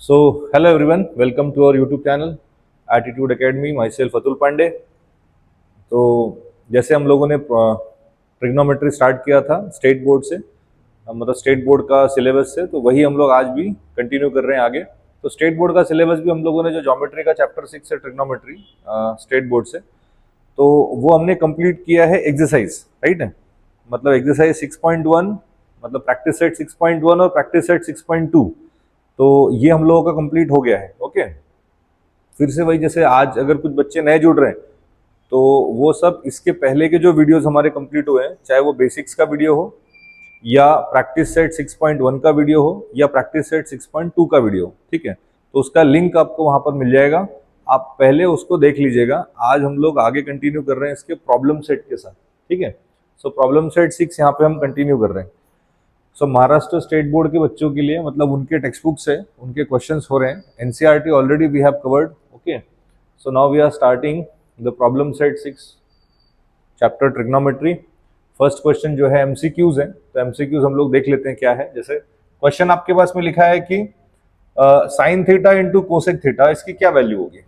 Hello everyone, welcome to our YouTube channel Attitude Academy. Myself Atul Pandey. तो जैसे हम लोगों ने ट्रिग्नोमेट्री स्टार्ट किया था स्टेट बोर्ड से, मतलब स्टेट बोर्ड का सिलेबस से, तो वही हम लोग आज भी कंटिन्यू कर रहे हैं आगे. तो स्टेट बोर्ड का सिलेबस भी हम लोगों ने जो ज्योमेट्री का चैप्टर 6 है ट्रिग्नोमेट्री स्टेट बोर्ड से, तो वो हमने कंप्लीट किया है एक्सरसाइज, राइट है. मतलब एक्सरसाइज 6.1, मतलब प्रैक्टिस सेट 6.1 और प्रैक्टिस सेट 6.2, तो ये हम लोगों का कंप्लीट हो गया है. ओके, फिर से वही, जैसे आज अगर कुछ बच्चे नए जुड़ रहे हैं तो वो सब इसके पहले के जो वीडियोस हमारे कंप्लीट हुए हैं, चाहे वो बेसिक्स का वीडियो हो या प्रैक्टिस सेट 6.1 का वीडियो हो या प्रैक्टिस सेट 6.2 का वीडियो हो, ठीक है, तो उसका लिंक आपको वहां पर मिल जाएगा. आप पहले उसको देख लीजिएगा. आज हम लोग आगे कंटिन्यू कर रहे हैं इसके प्रॉब्लम सेट के साथ, ठीक है. सो प्रॉब्लम सेट 6 यहाँ पे हम कंटिन्यू कर रहे हैं. सो महाराष्ट्र स्टेट बोर्ड के बच्चों के लिए, मतलब उनके टेक्स्ट बुक से उनके क्वेश्चंस हो रहे हैं. NCERT already we have covered. Okay, so now we are starting the problem set 6 chapter trigonometry. First question जो है एमसीक्यूज है, तो एमसीक्यूज हम लोग देख लेते हैं क्या है. जैसे क्वेश्चन आपके पास में लिखा है कि sine theta into cosec theta, इसकी क्या वैल्यू होगी.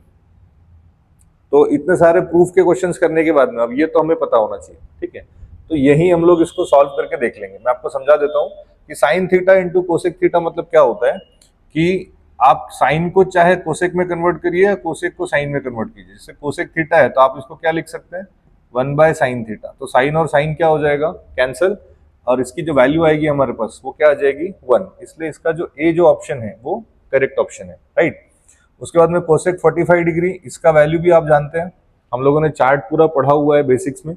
तो इतने सारे प्रूफ के क्वेश्चंस करने के बाद में अब ये तो हमें पता होना चाहिए, ठीक है. तो यही हम लोग इसको सॉल्व करके देख लेंगे. मैं आपको समझा देता हूँ कि sine theta into cosec theta मतलब क्या होता है कि आप साइन को चाहे कोसेक में कन्वर्ट करिए या कोसेक को साइन में कन्वर्ट कीजिए. जैसे कोसेक थीटा है तो आप इसको क्या लिख सकते हैं, 1/sin थीटा. तो साइन और साइन क्या हो जाएगा, कैंसल, और इसकी जो वैल्यू आएगी हमारे पास वो क्या आ जाएगी, 1. इसलिए इसका जो ए जो ऑप्शन है वो करेक्ट ऑप्शन है, राइट. उसके बाद में कोसेक 45 डिग्री, इसका वैल्यू भी आप जानते हैं, हम लोगों ने चार्ट पूरा पढ़ा हुआ है बेसिक्स में.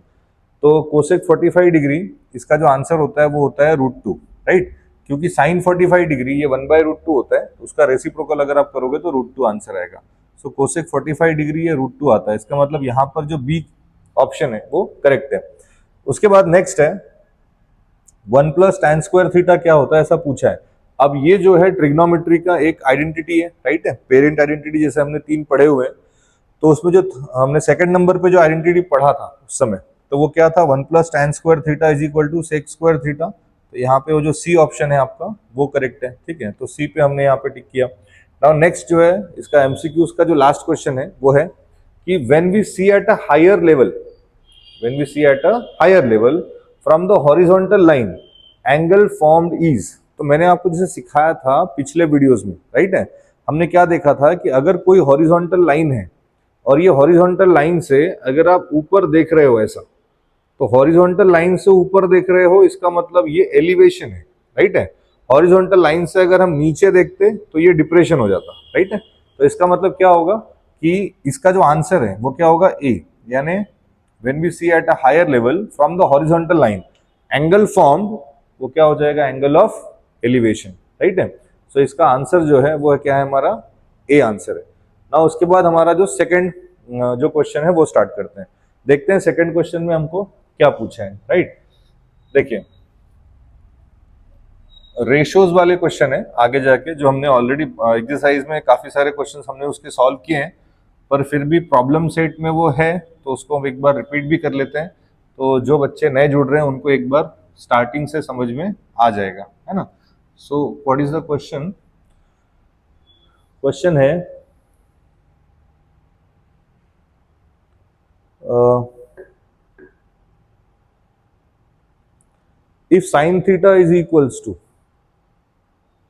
तो कोसेक 45 डिग्री, इसका जो आंसर होता है वो होता है √2, राइट. क्योंकि साइन 45 डिग्री ये 1/√2 होता है, उसका रेसिप्रोकल अगर आप करोगे तो √2 आंसर आएगा. सो कोसेक 45 डिग्री ये √2 आता है. इसका मतलब यहाँ पर जो बी ऑप्शन है वो करेक्ट है. उसके बाद नेक्स्ट है 1 + tan स्क्वायर थीटा क्या होता है, ऐसा पूछा है. अब ये जो है ट्रिग्नोमेट्री का एक आइडेंटिटी है, राइट है, पेरेंट आइडेंटिटी. जैसे हमने 3 पढ़े हुए हैं, तो उसमें जो हमने सेकंड नंबर पे जो आइडेंटिटी पढ़ा था उस समय, तो वो क्या था, 1 + tan square theta = sec square theta. तो यहाँ पे वो जो सी ऑप्शन है आपका वो करेक्ट है, ठीक है. तो सी पे हमने यहाँ पे टिक किया. नाउ नेक्स्ट जो है इसका एमसीक्यू का जो लास्ट क्वेश्चन है वो है कि when we see at a higher level, when we see at a higher level from the horizontal line angle formed is. तो मैंने आपको जैसे सिखाया था पिछले वीडियोस में, राइट है, हमने क्या देखा था कि अगर कोई हॉरिजॉन्टल लाइन है और ये हॉरिजॉन्टल लाइन से अगर आप ऊपर देख रहे हो ऐसा, तो हॉरिजॉन्टल लाइन से ऊपर देख रहे हो इसका मतलब ये एलिवेशन है, राइट है. हॉरिजॉन्टल लाइन से अगर हम नीचे देखते तो ये डिप्रेशन हो जाता, राइट है. तो इसका मतलब क्या होगा कि इसका जो आंसर है वो क्या होगा, ए. यानी when we see at a higher level from the horizontal line angle formed, वो क्या हो जाएगा, एंगल ऑफ एलिवेशन, राइट है. सो इसका आंसर जो है वो क्या है, हमारा ए आंसर है ना. उसके बाद हमारा जो सेकंड जो क्वेश्चन है वो स्टार्ट करते हैं. देखते हैं सेकंड क्वेश्चन में हमको क्या पूछा है, राइट. देखिए रेशियोज वाले क्वेश्चन है आगे जाके, जो हमने ऑलरेडी एक्सरसाइज में काफी सारे क्वेश्चन हमने उसके सॉल्व किए हैं, पर फिर भी प्रॉब्लम सेट में वो है तो उसको हम एक बार रिपीट भी कर लेते हैं. तो जो बच्चे नए जुड़ रहे हैं उनको एक बार स्टार्टिंग से समझ में आ जाएगा, है ना. So what is the question. Question है if sine theta is equals to,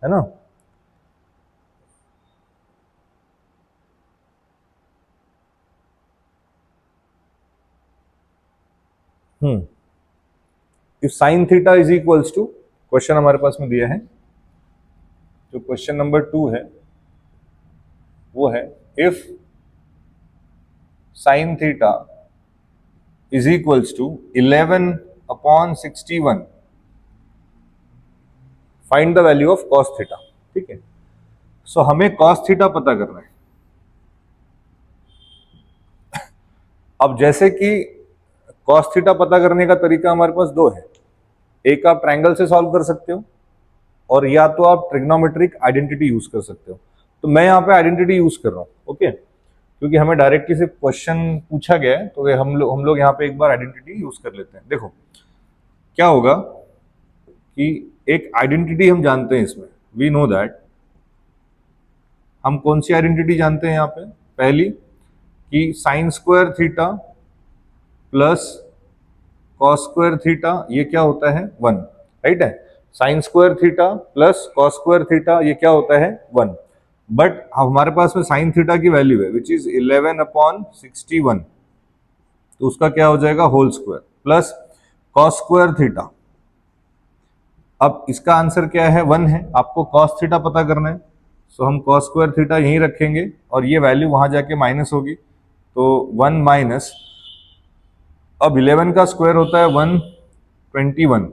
है ना, if sine theta is equals to, question हमारे पास में दिया है. जो क्वेश्चन नंबर 2 है वो है if sine theta is equals to 11/61, find the value of cos theta, ठीक है. सो हमें कॉस थीटा पता करना है. अब जैसे कि कॉस थीटा पता करने का तरीका हमारे पास 2 है. एक आप ट्रायंगल से सॉल्व कर सकते हो और या तो आप ट्रिग्नोमेट्रिक आइडेंटिटी यूज कर सकते हो. तो मैं यहाँ पे आइडेंटिटी यूज कर रहा हूँ, ओके, क्योंकि हमें डायरेक्टली सिर्फ क्वेश्चन पूछा गया है, तो हम लोग यहाँ पे एक बार आइडेंटिटी यूज कर लेते हैं. देखो क्या होगा कि एक आइडेंटिटी हम जानते हैं इसमें, वी नो दैट हम कौन सी आइडेंटिटी जानते हैं यहाँ पे? पहली कि sign square theta plus cos square theta ये क्या होता है? 1, राइट है। Sign square theta plus cos square theta ये क्या होता है? 1। बट हमारे पास में साइन थीटा की वैल्यू है विच इज 11/61, तो उसका क्या हो जाएगा? Whole square plus cos square theta. अब इसका आंसर क्या है? 1 है। आपको कॉस थीटा पता करना है, सो हम कॉस स्क्वायर थीटा यहीं रखेंगे और ये वैल्यू वहां जाके माइनस होगी, तो 1 माइनस, अब 11 का स्क्वायर होता है 121,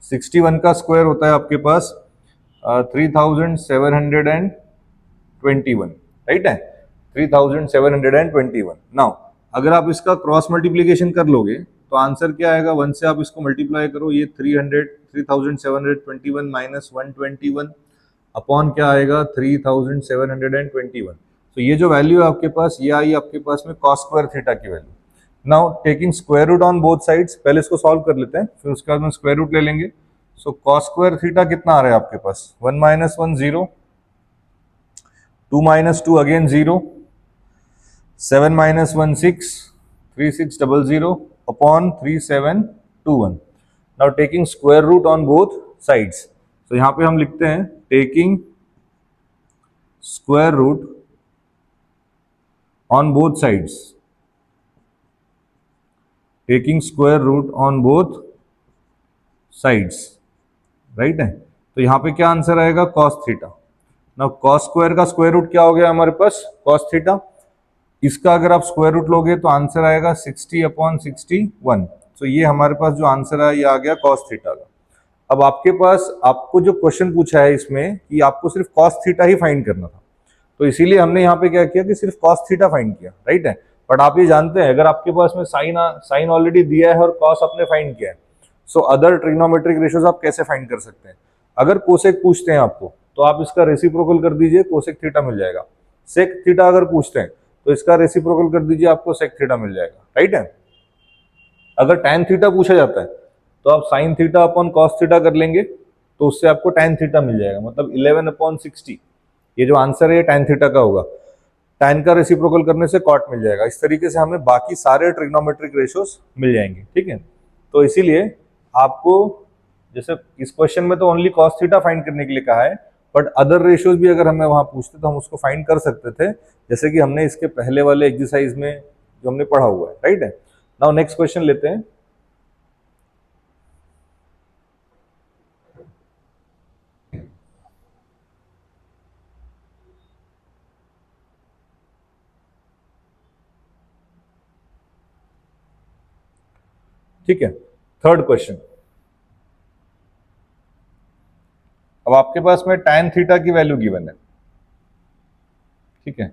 61 का स्क्वायर होता है आपके पास 3721, राइट है, 3721। नाउ अगर आप इसका क्रॉस मल्टीप्लीकेशन कर लोगे तो आंसर क्या आएगा? 1 से आप इसको मल्टीप्लाई करो, ये 3721 माइनस 121 अपॉन क्या आएगा? 3721। तो ये जो वैल्यू है आपके पास, ये आई आपके पास में कॉस स्क्वायर थीटा की value. Now taking square root on both sides, पहले इसको सॉल्व कर लेते हैं, फिर उसके बाद में स्क्वायर रूट ले लेंगे। सो कॉस स्क्वायर थीटा कितना आ रहा है आपके पास? 1 minus 1 0, 2 minus 2 again 0, 7 minus 1 6, 3600 upon 3721। Now taking square root on both sides, तो यहां पे हम लिखते हैं taking square root on both sides, taking square root on both sides, right है। तो यहां पे क्या आंसर आएगा? Cos theta. Now cos square का स्क्वायर रूट क्या हो गया हमारे पास? Cos theta. इसका अगर आप स्क्वायर रूट लोगे तो आंसर आएगा 60/61। तो ये हमारे पास जो आंसर है ये आ गया कॉस थीटा का। अब आपके पास, आपको जो क्वेश्चन पूछा है इसमें कि आपको सिर्फ कॉस थीटा ही फाइंड करना था, तो इसीलिए हमने यहाँ पे क्या किया कि सिर्फ कॉस थीटा फाइंड किया, राइट है। बट आप ये जानते हैं अगर आपके पास में साइन ऑलरेडी दिया है और कॉस आपने फाइंड किया है, सो अदर ट्रिग्नोमेट्रिक रेशियोज आप कैसे फाइंड कर सकते हैं? अगर कोसेक पूछते हैं आपको तो आप इसका रेसिप्रोकल कर दीजिए, कोसेक थीटा मिल जाएगा। सेक थीटा अगर पूछते हैं तो इसका रेसिप्रोकल कर दीजिए, आपको सेक थीटा मिल जाएगा, राइट है। अगर टैन थीटा पूछा जाता है तो आप sine theta upon cos theta कर लेंगे, तो उससे आपको टैन थीटा मिल जाएगा, मतलब 11/60। ये जो आंसर है ये टैन थीटा का होगा। टैन का रेसिप्रोकल करने से कॉट मिल जाएगा। इस तरीके से हमें बाकी सारे ट्रिग्नोमेट्रिक रेशियोज मिल जाएंगे, ठीक है। तो इसीलिए आपको, जैसे इस क्वेश्चन में तो ओनली कॉस थीटा फाइंड करने के लिए कहा है, बट अदर रेशियोज भी अगर हमें वहां पूछते तो हम उसको फाइंड कर सकते थे, जैसे कि हमने इसके पहले वाले एक्सरसाइज में जो हमने पढ़ा हुआ है, राइट है। नाउ नेक्स्ट क्वेश्चन लेते हैं। ठीक है, थर्ड क्वेश्चन। अब आपके पास में tan थीटा की वैल्यू गिवन है, ठीक है,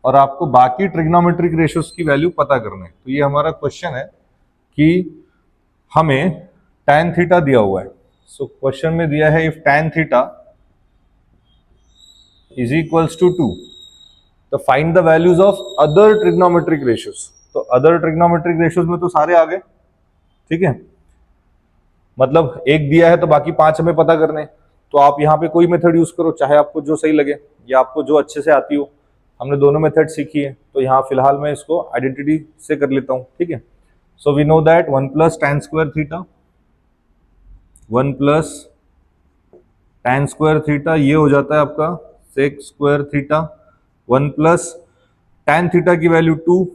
और आपको बाकी ट्रिग्नोमेट्रिक रेशियोज की वैल्यू पता करना है। तो ये हमारा क्वेश्चन है कि हमें tan थीटा दिया हुआ है। सो क्वेश्चन में दिया है if tan theta is equals to 2, तो find the values of other trigonometric ratios. तो अदर ट्रिग्नोमेट्रिक रेशियोज में तो सारे आ गए, ठीक है, मतलब एक दिया है तो बाकी 5 हमें पता करने। तो आप यहाँ पे कोई मेथड यूज करो, चाहे आपको जो सही लगे या आपको जो अच्छे से आती हो। हमने दोनों मेथड सीखी है, तो यहाँ फिलहाल मैं इसको आइडेंटिटी से कर लेता हूँ, ठीक है। So we know that 1 plus tan square theta, 1 plus tan square theta, ये हो जाता है आपका sec square theta, 1 plus tan theta की वैल्यू 2,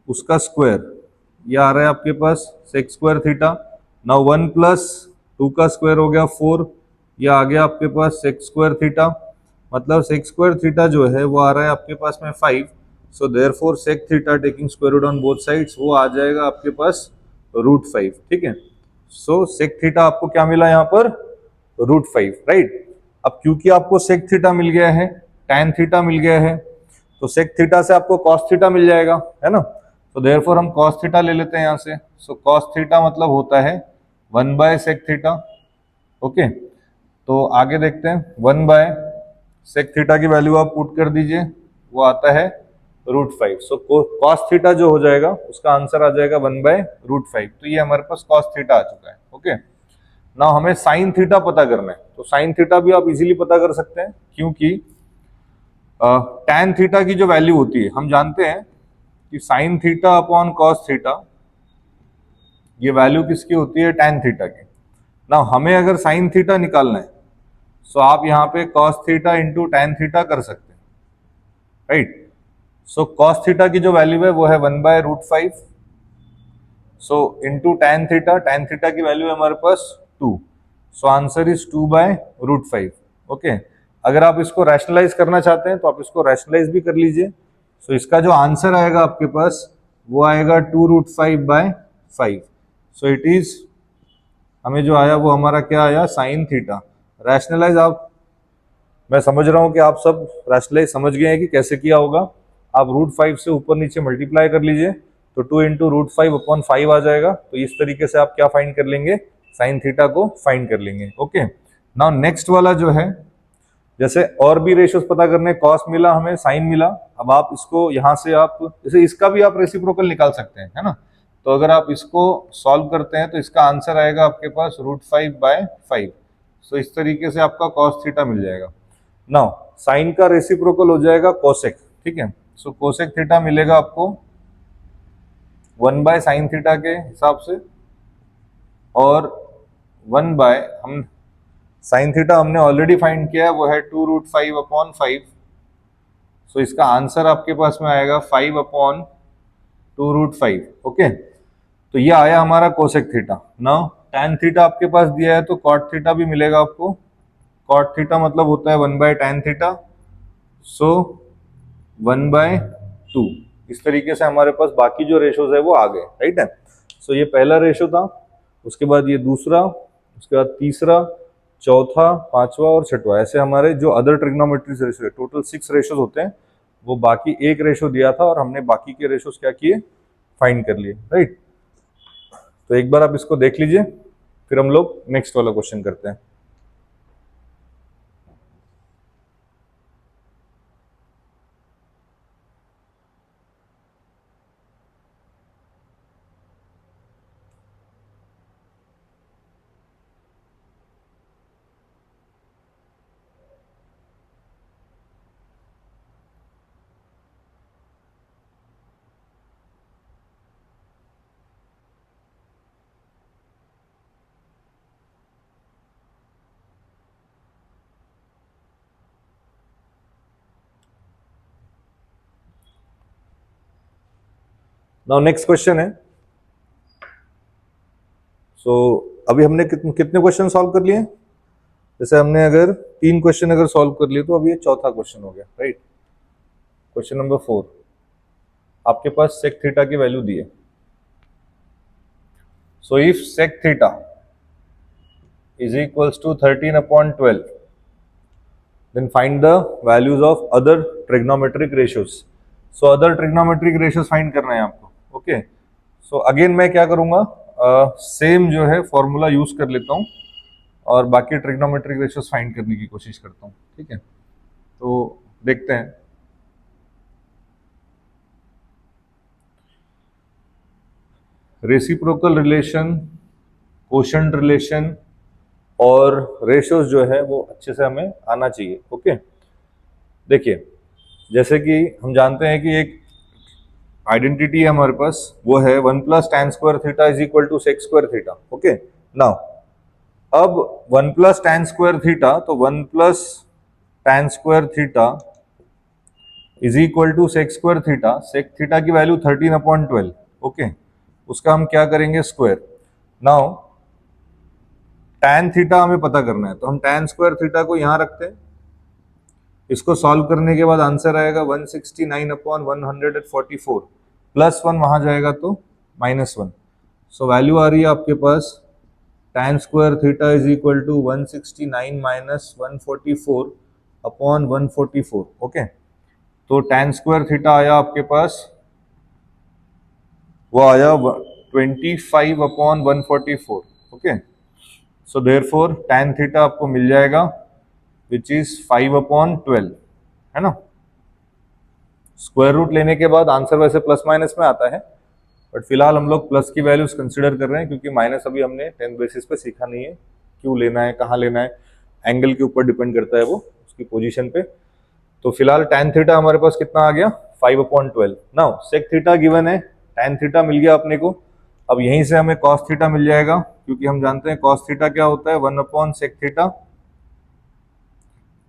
उसका स्क्वायर, ये आ रहा है आपके पास sec square theta. Now 1 plus 2 का स्क्वायर हो गया 4, यह आ गया आपके पास सेक स्क्वायर थीटा, मतलब सेक स्क्वायर थीटा जो है वो आ रहा है आपके पास में 5। So therefore sec theta taking square root on both sides, वो आ जाएगा आपके पास √5, ठीक है। सो सेक थीटा आपको क्या मिला यहाँ पर? √5, राइट। अब क्योंकि आपको सेक थीटा मिल गया है, टैन थीटा मिल गया है, तो सेक थीटा से आपको कॉस थीटा मिल जाएगा, है ना। तो देयरफॉर हम कॉस थीटा ले लेते हैं यहाँ से। सो कॉस थीटा मतलब होता है 1/सेक थीटा, ओके। तो आगे देखते हैं, 1/सेक थीटा की वैल्यू आप पुट कर दीजिए, वो आता है √5। सो कॉस थीटा जो हो जाएगा उसका आंसर आ जाएगा 1/√5। तो ये हमारे पास कॉस थीटा आ चुका है, ओके। नाउ हमें साइन थीटा पता करना है, तो साइन थीटा भी आप इजीली पता कर सकते हैं, क्योंकि tan थीटा की जो वैल्यू होती है, हम जानते हैं कि sin theta upon cos theta, ये वैल्यू किसकी होती है? tan थीटा की। ना हमें अगर sin थीटा निकालना है, सो आप यहाँ पे cos theta into tan theta कर सकते हैं, राइट। सो cos थीटा की जो वैल्यू है वो है 1/√5, सो इंटू tan थीटा की वैल्यू है हमारे पास 2, सो आंसर इज 2/√5। ओके, अगर आप इसको रैशनलाइज करना चाहते हैं तो आप इसको रैशनलाइज भी कर लीजिए। सो इसका जो आंसर आएगा आपके पास वो आएगा 2√5/5। सो इट इज, हमें जो आया वो हमारा क्या आया? sin theta. रैशनलाइज आप, मैं समझ रहा हूं कि आप सब रैशनलाइज समझ गए हैं कि कैसे किया होगा। आप √5 से ऊपर नीचे मल्टीप्लाई कर लीजिए तो 2 इंटू √5/5 आ जाएगा। तो इस तरीके से आप क्या फाइंड कर लेंगे? साइन थीटा को फाइंड कर लेंगे। ओके, नाउ नेक्स्ट वाला जो है, जैसे और भी रेशियोज पता करने, कॉस मिला हमें, साइन मिला। अब आप इसको यहाँ से आप, जैसे इसका भी आप रेसिप्रोकल निकाल सकते हैं, है ना। तो अगर आप इसको सॉल्व करते हैं तो इसका आंसर आएगा आपके पास √5/5। सो इस तरीके से आपका कॉस थीटा मिल जाएगा। नाउ साइन का रेसिप्रोकल हो जाएगा कोसेक, ठीक है। सो कोसेक थीटा मिलेगा आपको 1/sin थीटा के हिसाब से, और 1 हम साइन थीटा हमने ऑलरेडी फाइंड किया है, वो है 2√5/5। सो इसका आंसर आपके पास में आएगा 5/2√5। ओके, तो ये आया हमारा cosec theta. Now tan theta आपके पास दिया है तो कॉट थीटा भी मिलेगा आपको। कॉट थीटा मतलब होता है 1/tan थीटा, सो 1/2। इस तरीके से हमारे पास बाकी जो रेशोज है वो आ गए, राइट है। सो ये पहला रेशो था, उसके बाद ये दूसरा, उसके बाद तीसरा, चौथा, पांचवा और छठवा, ऐसे हमारे जो अदर ट्रिग्नोमेट्री रेशो है, टोटल 6 रेशोज होते हैं। वो बाकी एक रेशो दिया था और हमने बाकी के रेशोज क्या किए? फाइंड कर लिए, राइट। तो एक बार आप इसको देख लीजिए, फिर हम लोग नेक्स्ट वाला क्वेश्चन करते हैं। नाउ नेक्स्ट क्वेश्चन है। सो अभी हमने कितने क्वेश्चन सॉल्व कर लिए? जैसे हमने अगर 3 क्वेश्चन अगर सॉल्व कर लिए तो अब ये चौथा क्वेश्चन हो गया, राइट। क्वेश्चन नंबर 4, आपके पास सेक थीटा की वैल्यू दी है। So if sec theta is equals to 13/12, then find the values of other trigonometric ratios. So other trigonometric ratios find करना है आपको। ओके, सो अगेन मैं क्या करूंगा, सेम जो है फॉर्मूला यूज कर लेता हूँ और बाकी ट्रिग्नोमेट्रिक रेशियोज फाइंड करने की कोशिश करता हूँ, ठीक है। तो देखते हैं। रेसिप्रोकल रिलेशन, कोशेंट रिलेशन और रेशियोज जो है वो अच्छे से हमें आना चाहिए। ओके, देखिए जैसे कि हम जानते हैं कि एक आइडेंटिटी है हमारे पास, वो है 1 + tan² theta is equal to sec² theta. Okay, now अब 1 + tan² थीटा, तो 1 + tan² theta is equal to sec² theta. Sec theta की वैल्यू 13/12। ओके, उसका हम क्या करेंगे? स्क्वायर। नाउ tan थीटा हमें पता करना है, तो हम tan² थीटा को यहां रखते हैं। इसको सॉल्व करने के बाद आंसर आएगा 169/144, +1 वहां जाएगा तो -1। सो वैल्यू आ रही है आपके पास tan² theta is equal to 169 - 144/144। Okay, तो tan² थीटा आया आपके पास, वो आया 25/144। Okay, so therefore tan theta आपको मिल जाएगा विच इज 5/12, है ना। स्क्वायर रूट लेने के बाद आंसर वैसे प्लस माइनस में आता है, बट फिलहाल हम लोग प्लस की वैल्यूज कंसिडर कर रहे हैं क्योंकि माइनस अभी हमने 10th बेसिस पे सीखा नहीं है। क्यों लेना है, कहाँ लेना है, एंगल के ऊपर डिपेंड करता है वो, उसकी पोजीशन पे। तो फिलहाल tan थीटा हमारे पास कितना आ गया 5/12। नाउ sec थीटा गिवन है, tan थीटा मिल गया अपने को। अब यहीं से हमें cos थीटा मिल जाएगा, क्योंकि हम जानते हैं cos थीटा क्या होता है 1/sec थीटा।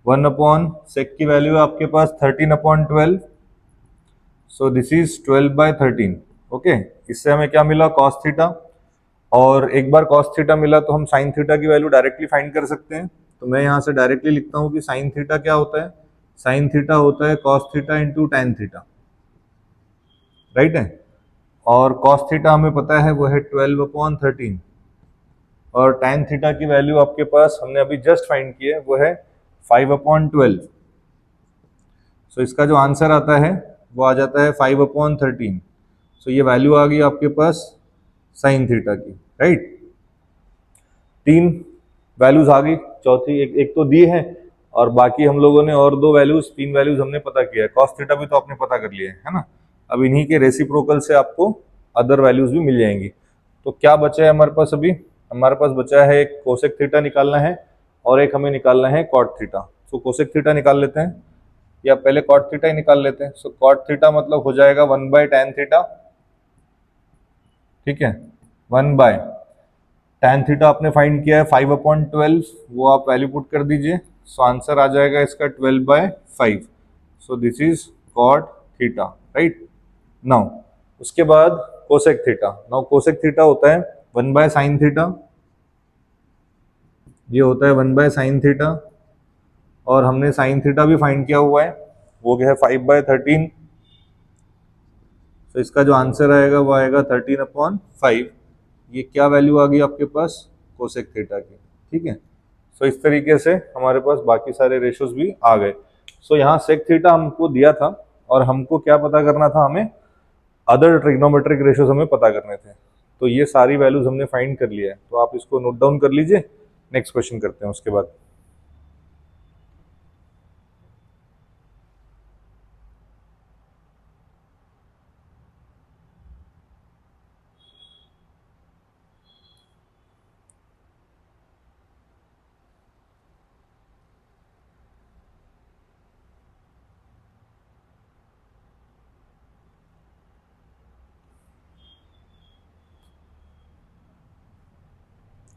1/sec की वैल्यू है आपके पास 13/12, सो दिस इज 12/13। ओके, इससे हमें क्या मिला cos थीटा, और एक बार cos थीटा मिला तो हम sin थीटा की वैल्यू डायरेक्टली फाइंड कर सकते हैं। तो मैं यहाँ से डायरेक्टली लिखता हूँ कि sin थीटा क्या होता है, sin थीटा होता है cos theta into tan theta, right है। और cos थीटा हमें पता है वो है 12/13, और tan थीटा की वैल्यू आपके पास हमने अभी जस्ट फाइंड की है वो है 5/12। सो इसका जो आंसर आता है वो आ जाता है 5/13। सो ये वैल्यू आ गई आपके पास sin थीटा की, राइट। तीन वैल्यूज आ गई, चौथी एक तो दी है, और बाकी हम लोगों ने और दो वैल्यूज, तीन वैल्यूज हमने पता किया है। cos थीटा भी तो आपने पता कर लिया है ना। अब इन्हीं के रेसिप्रोकल से आपको अदर वैल्यूज भी मिल जाएंगी। तो क्या बचा है हमारे पास अभी, हमारे पास बचा है एक कोसेक थीटा निकालना है, और एक हमें निकालना है कॉट थीटा। तो कोसेक थीटा निकाल लेते हैं, या पहले कॉट थीटा ही निकाल लेते हैं। सो कॉट थीटा मतलब हो जाएगा 1/tan थीटा, ठीक है। 1/tan थीटा आपने फाइंड किया है 5/12, वो आप वैल्यू पुट कर दीजिए। सो आंसर आ जाएगा इसका 12/5। So this is cot theta, right. Now उसके बाद cosec theta. Now cosec theta होता है 1/sin थीटा, ये होता है 1/sin थीटा, और हमने sin थीटा भी फाइंड किया हुआ है, वो क्या है 5/13। तो इसका जो आंसर आएगा वो आएगा 13/5। ये क्या वैल्यू आ गई आपके पास कोसेक थीटा की, ठीक है। सो इस तरीके से हमारे पास बाकी सारे रेशोज भी आ गए। सो यहाँ सेक थीटा हमको दिया था, और हमको क्या पता करना था, हमें अदर ट्रिग्नोमेट्रिक रेशोज हमें पता करने थे। तो ये सारी वैल्यूज हमने फाइंड कर लिया है, तो आप इसको नोट डाउन कर लीजिए। नेक्स्ट क्वेश्चन करते हैं उसके बाद।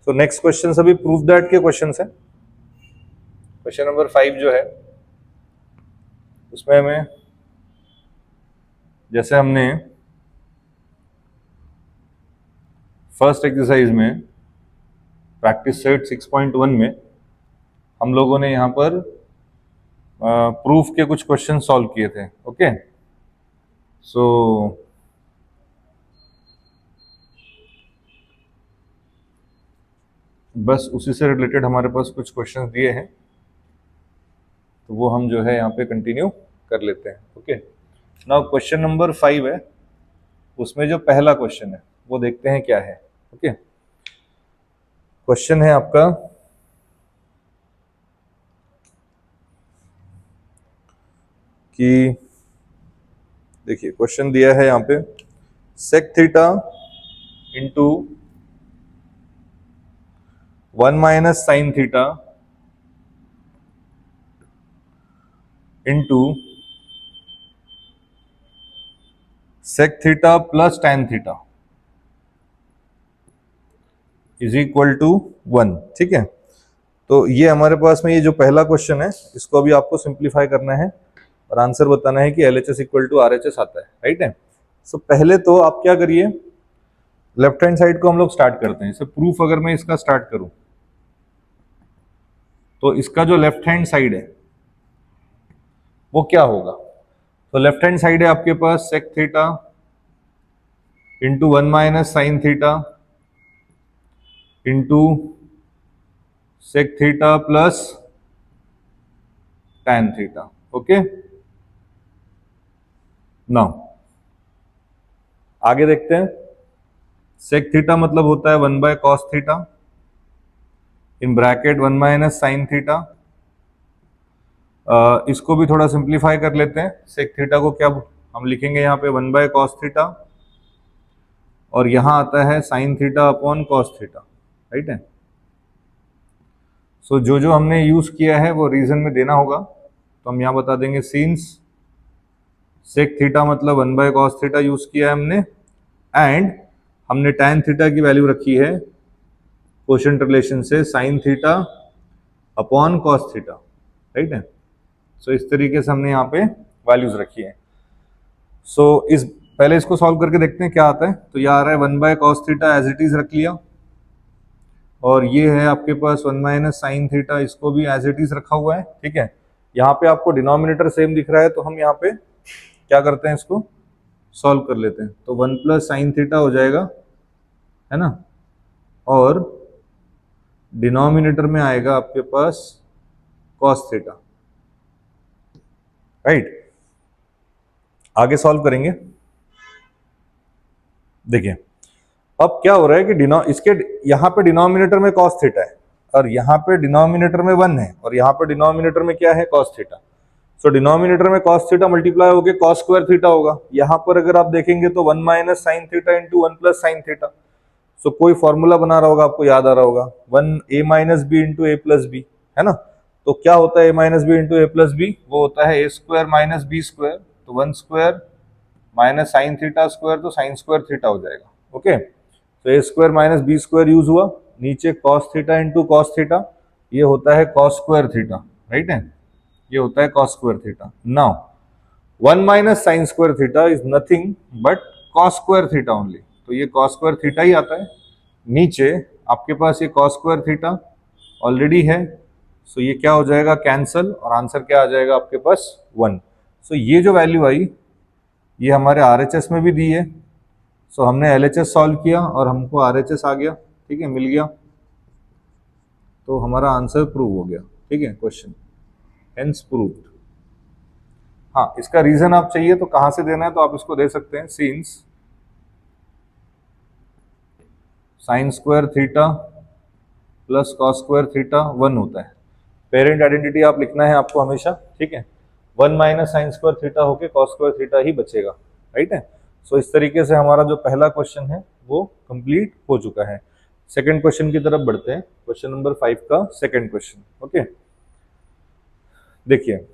तो नेक्स्ट क्वेश्चन सभी प्रूफ दैट के क्वेश्चन है। क्वेश्चन नंबर 5 जो है उसमें हमें, जैसे हमने फर्स्ट एक्सरसाइज में प्रैक्टिस सेट 6.1 में हम लोगों ने यहाँ पर प्रूफ के कुछ क्वेश्चन सॉल्व किए थे। ओके, सो बस उसी से रिलेटेड हमारे पास कुछ क्वेश्चंस दिए हैं, तो वो हम जो है यहाँ पे कंटिन्यू कर लेते हैं। ओके, नाउ क्वेश्चन नंबर 5 है, उसमें जो पहला क्वेश्चन है वो देखते हैं क्या है। ओके, क्वेश्चन है आपका कि, देखिए क्वेश्चन दिया है यहाँ पे sec theta into 1 - sin theta into sec theta plus tan theta is equal to 1, ठीक है। तो ये हमारे पास में ये जो पहला क्वेश्चन है, इसको अभी आपको सिंप्लीफाई करना है और आंसर बताना है कि LHS इक्वल टू RHS आता है, राइट है। सो पहले तो आप क्या करिए, लेफ्ट हैंड साइड को हम लोग स्टार्ट करते हैं। इसे प्रूफ अगर मैं इसका स्टार्ट करूं, तो इसका जो लेफ्ट हैंड साइड है वो क्या होगा। तो लेफ्ट हैंड साइड है आपके पास sec theta into 1 - sin theta into sec theta plus tan theta. Okay, now आगे देखते हैं। सेक थीटा मतलब होता है 1/cos theta in bracket 1 - sin theta. इसको भी थोड़ा सिंप्लीफाई कर लेते हैं। सेक थीटा को क्या हम लिखेंगे यहाँ पे 1/cos थीटा, और यहाँ आता है sin theta upon cos theta, right है। सो जो जो हमने यूज किया है वो रीजन में देना होगा। तो हम यहाँ बता देंगे सीन्स सेक थीटा मतलब 1/cos थीटा यूज किया है हमने, एंड हमने tan थीटा की वैल्यू रखी है कोशेंट रिलेशन से sin theta upon cos theta, right है। सो इस तरीके से हमने यहाँ पे वैल्यूज रखी है। सो इस पहले इसको सॉल्व करके देखते हैं क्या आता है। तो यह आ रहा है 1/cos theta as it is रख लिया, और ये है आपके पास 1 - sin थीटा, इसको भी एज इट इज रखा हुआ है, ठीक है। यहाँ पे आपको डिनोमिनेटर सेम दिख रहा है, तो हम यहाँ पे क्या करते हैं, इसको सॉल्व कर लेते हैं। तो 1 + sin थीटा हो जाएगा, है ना, और डिनोमिनेटर में आएगा आपके पास cos थीटा, राइट। आगे सॉल्व करेंगे। देखिए अब क्या हो रहा है कि इसके यहाँ पे डिनोमिनेटर में cos थीटा है, और यहाँ पे डिनोमिनेटर में 1 है, और यहाँ पे डिनोमिनेटर में क्या है, cos थीटा। सो डिनोमिनेटर में cos थीटा मल्टीप्लाई होकर cos स्क्वायर थीटा होगा। यहाँ पर अगर आप देखेंगे तो 1 - sin theta into 1 + sin theta. So कोई फॉर्मूला बना रहा होगा, आपको याद आ रहा होगा, 1a - b into a + b, है ना। तो क्या होता है a - b into a + b, वो होता है a² - b²। तो 1² माइनस साइन थीटा स्क्वायर, तो साइन स्क्वायर थीटा हो जाएगा, ओके। तो a² - b² यूज हुआ, नीचे cos theta into cos theta, ये होता है cos स्क्वायर थीटा, राइट है, ये होता है cos square theta. Now 1 - sin square theta is nothing but cos square theta only, तो ये cos स्क्वायर थीटा ही आता है। नीचे आपके पास ये cos स्क्वायर थीटा ऑलरेडी है, सो ये क्या हो जाएगा, कैंसल, और आंसर क्या आ जाएगा आपके पास 1। सो ये जो वैल्यू आई ये हमारे RHS में भी दी है, सो हमने LHS सॉल्व किया और हमको RHS आ गया, ठीक है, मिल गया, तो हमारा आंसर प्रूव हो गया, ठीक है, क्वेश्चन हेंस प्रूव्ड। हाँ, इसका रीजन आप चाहिए तो कहां से देना है, तो आप इसको दे सकते हैं, scenes sign square theta plus cos square theta 1 होता है। पेरेंट आइडेंटिटी आप लिखना है आपको हमेशा, ठीक है। 1 - sin स्क्वायर थीटा होके कॉस स्क्वायर थीटा ही बचेगा, राइट है। सो इस तरीके से हमारा जो पहला क्वेश्चन है वो कंप्लीट हो चुका है। सेकंड क्वेश्चन की तरफ बढ़ते हैं, क्वेश्चन नंबर 5 का सेकंड क्वेश्चन, ओके। देखिए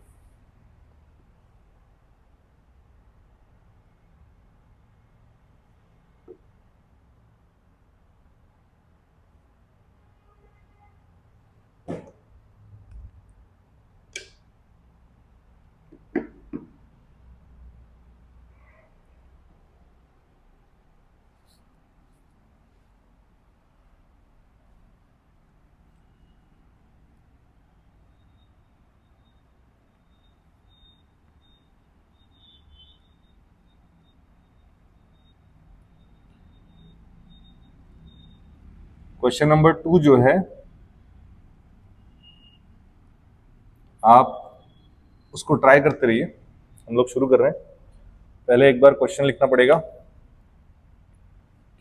क्वेश्चन नंबर 2 जो है, आप उसको ट्राई करते रहिए, हम लोग शुरू कर रहे हैं। पहले एक बार क्वेश्चन लिखना पड़ेगा,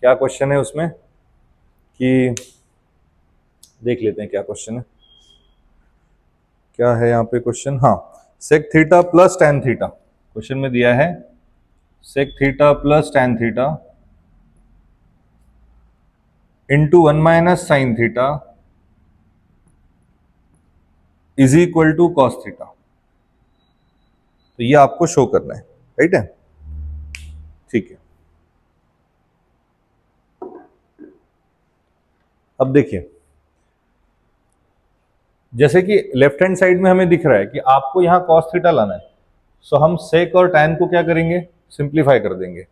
क्या क्वेश्चन है उसमें, कि देख लेते हैं क्या क्वेश्चन है। क्या है यहाँ पे क्वेश्चन, हाँ, sec theta plus tan theta, question में दिया है sec theta plus tan theta into 1 - sin theta is equal to cos theta. तो ये आपको शो करना है, राइट है, ठीक है। अब देखिए, जैसे कि लेफ्ट हैंड साइड में हमें दिख रहा है कि आपको यहां कॉस थीटा लाना है, सो हम सेक और टैन को क्या करेंगे, सिंप्लीफाई कर देंगे,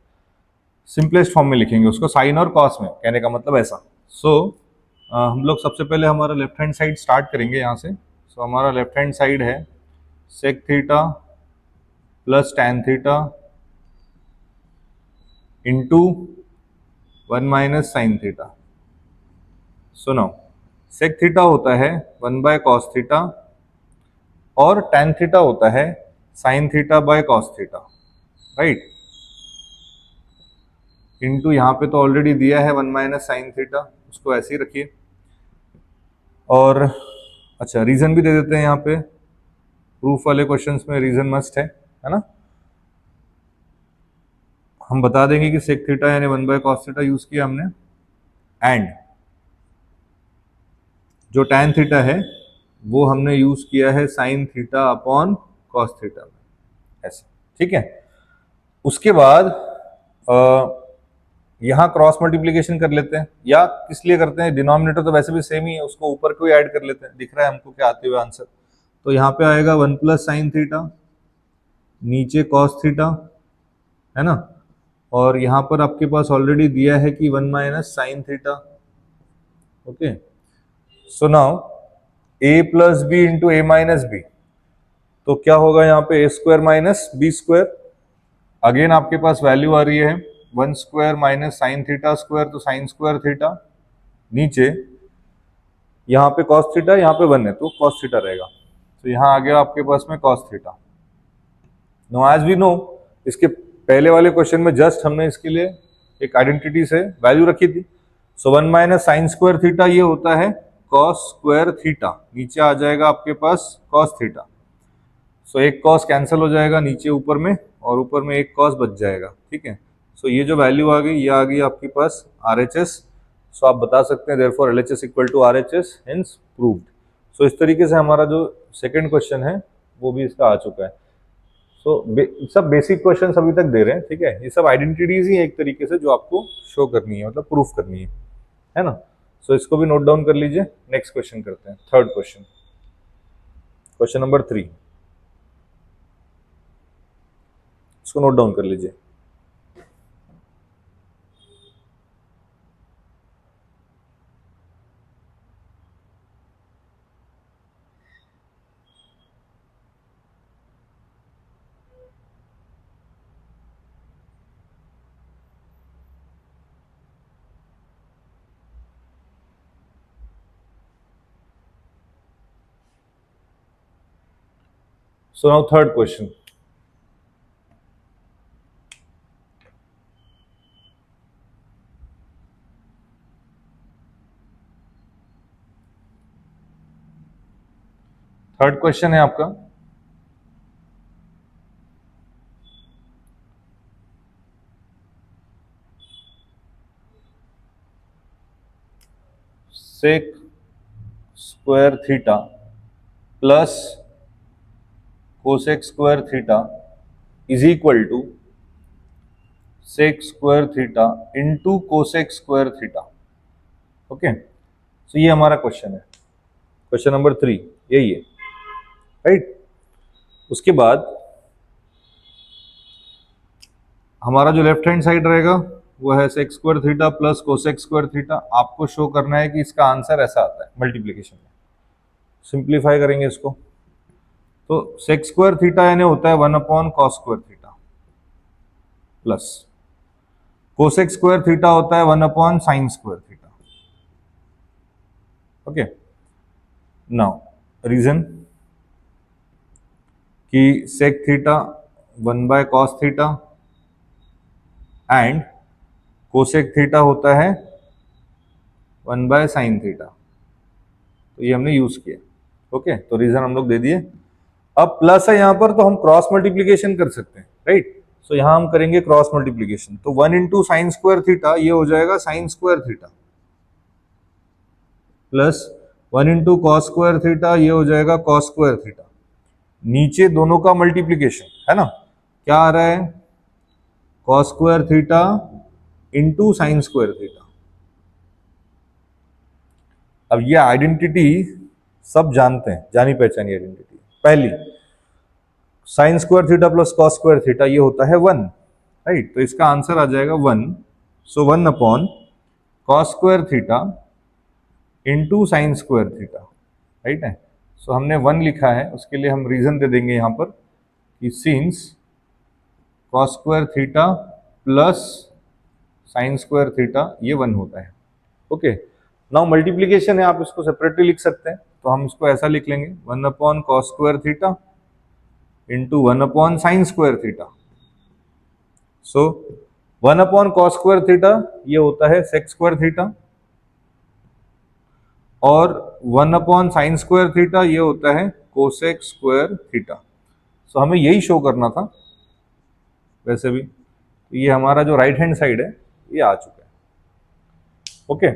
सिंपलेस्ट फॉर्म में लिखेंगे उसको, साइन और कॉस में, कहने का मतलब ऐसा। सो हम लोग सबसे पहले हमारा लेफ्ट हैंड साइड स्टार्ट करेंगे यहाँ से। सो हमारा लेफ्ट हैंड साइड है sec theta plus tan theta into 1 - sin theta. सुनो, सेक थीटा होता है 1/cos थीटा, और टैन थीटा होता है sin थीटा/cos थीटा, राइट। इंटू यहाँ पे तो ऑलरेडी दिया है 1 - sin थीटा, उसको ऐसे ही रखिए। और अच्छा, रीजन भी दे देते हैं यहाँ पे, प्रूफ वाले क्वेश्चंस में रीजन मस्ट है ना। हम बता देंगे कि सेक थीटा यानी 1/cos थीटा यूज किया हमने, एंड जो टैन थीटा है वो हमने यूज किया है sine theta upon cos theta में, ऐसे, ठीक है। उसके बाद यहाँ क्रॉस मल्टीप्लीकेशन कर लेते हैं, या किस लिए करते हैं, डिनोमिनेटर तो वैसे भी सेम ही है, उसको ऊपर को ऐड कर लेते हैं, दिख रहा है हमको क्या आते हुए आंसर। तो यहाँ पे आएगा 1 प्लस साइन थीटा, नीचे कॉस थीटा, है ना, और यहाँ पर आपके पास ऑलरेडी दिया है कि 1 minus sine theta. Okay, so now a plus B into A minus B, तो क्या होगा यहाँ पे a square minus B square. Again आपके पास वैल्यू आ रही है 1 square minus sine theta square, तो साइन स्क्वायर थीटा, नीचे यहाँ पे कॉस थीटा, यहाँ पे 1 है तो कॉस थीटा रहेगा, तो यहाँ आ गया आपके पास में cos theta. No as we know, इसके पहले वाले क्वेश्चन में जस्ट हमने इसके लिए एक आइडेंटिटी से वैल्यू रखी थी। सो 1 माइनस साइन स्क्वायर थीटा ये होता है कॉस स्क्वायर थीटा, नीचे आ जाएगा आपके पास कॉस थीटा। सो एक कॉस कैंसिल हो जाएगा नीचे ऊपर में, और ऊपर में एक कॉस बच जाएगा, ठीक है। सो ये जो वैल्यू आ गई, ये आ गई आपके पास RHS। सो आप बता सकते हैं therefore LHS equal to RHS, hence proved. So इस तरीके से हमारा जो सेकंड क्वेश्चन है वो भी इसका आ चुका है। सो सब बेसिक क्वेश्चन अभी तक दे रहे हैं, ठीक है। ये सब आइडेंटिटीज ही है एक तरीके से जो आपको शो करनी है, मतलब प्रूफ करनी है ना। सो इसको भी नोट डाउन कर लीजिए। नेक्स्ट क्वेश्चन करते हैं, थर्ड क्वेश्चन, क्वेश्चन नंबर 3, इसको नोट डाउन कर लीजिए। So now third question. Third question है आपका, sec square theta plus cosec square theta is equal to sec square theta into cosec square theta. Okay, so ये हमारा question है, question number 3 यही है, राइट। उसके बाद हमारा जो लेफ्ट हैंड साइड रहेगा वो है sec square theta plus cosec square theta. आपको शो करना है कि इसका आंसर ऐसा आता है मल्टीप्लीकेशन में। सिंप्लीफाई करेंगे इसको, तो सेक स्क्वायर थीटा यानी होता है 1 upon cos square theta, plus cosec square theta होता है 1 upon sine square theta. Okay, now reason कि sec theta 1 by cos theta and cosec theta होता है 1 बाय साइन थीटा, तो ये हमने यूज किया। ओके, तो रीजन हम लोग दे दिए। अब प्लस है यहाँ पर, तो हम क्रॉस मल्टीप्लीकेशन कर सकते हैं, राइट। सो यहाँ हम करेंगे क्रॉस मल्टीप्लीकेशन, तो 1 इंटू साइन स्क्वायर थीटा ये हो जाएगा sign square theta, plus 1 into cos square theta ये हो जाएगा कॉस स्क्वायर थीटा। नीचे दोनों का मल्टीप्लीकेशन है ना, क्या आ रहा है, cos square theta into sine square theta. अब ये आइडेंटिटी सब जानते हैं, जानी पहचानी आइडेंटिटी। पहली, sign square theta plus cos square theta ये होता है 1, राइट। तो इसका आंसर आ जाएगा 1। सो 1 upon cos square theta into sine square theta, right है। सो हमने 1 लिखा है, उसके लिए हम रीजन दे देंगे यहाँ पर कि since cos square theta plus sign square theta ये 1 होता है। ओके, नाउ मल्टीप्लीकेशन है, आप इसको सेपरेटली लिख सकते हैं, तो हम इसको ऐसा लिख लेंगे 1 upon cos square theta into 1 upon sine square theta. So 1 upon cos square theta ये होता है सेक स्क्वायर थीटा, और 1 अपॉन साइन स्क्वायर थीटा ये होता है कोसेक स्क्वायर थीटा। सो हमें यही शो करना था वैसे भी, तो ये हमारा जो राइट हैंड साइड है ये आ चुका है। ओके,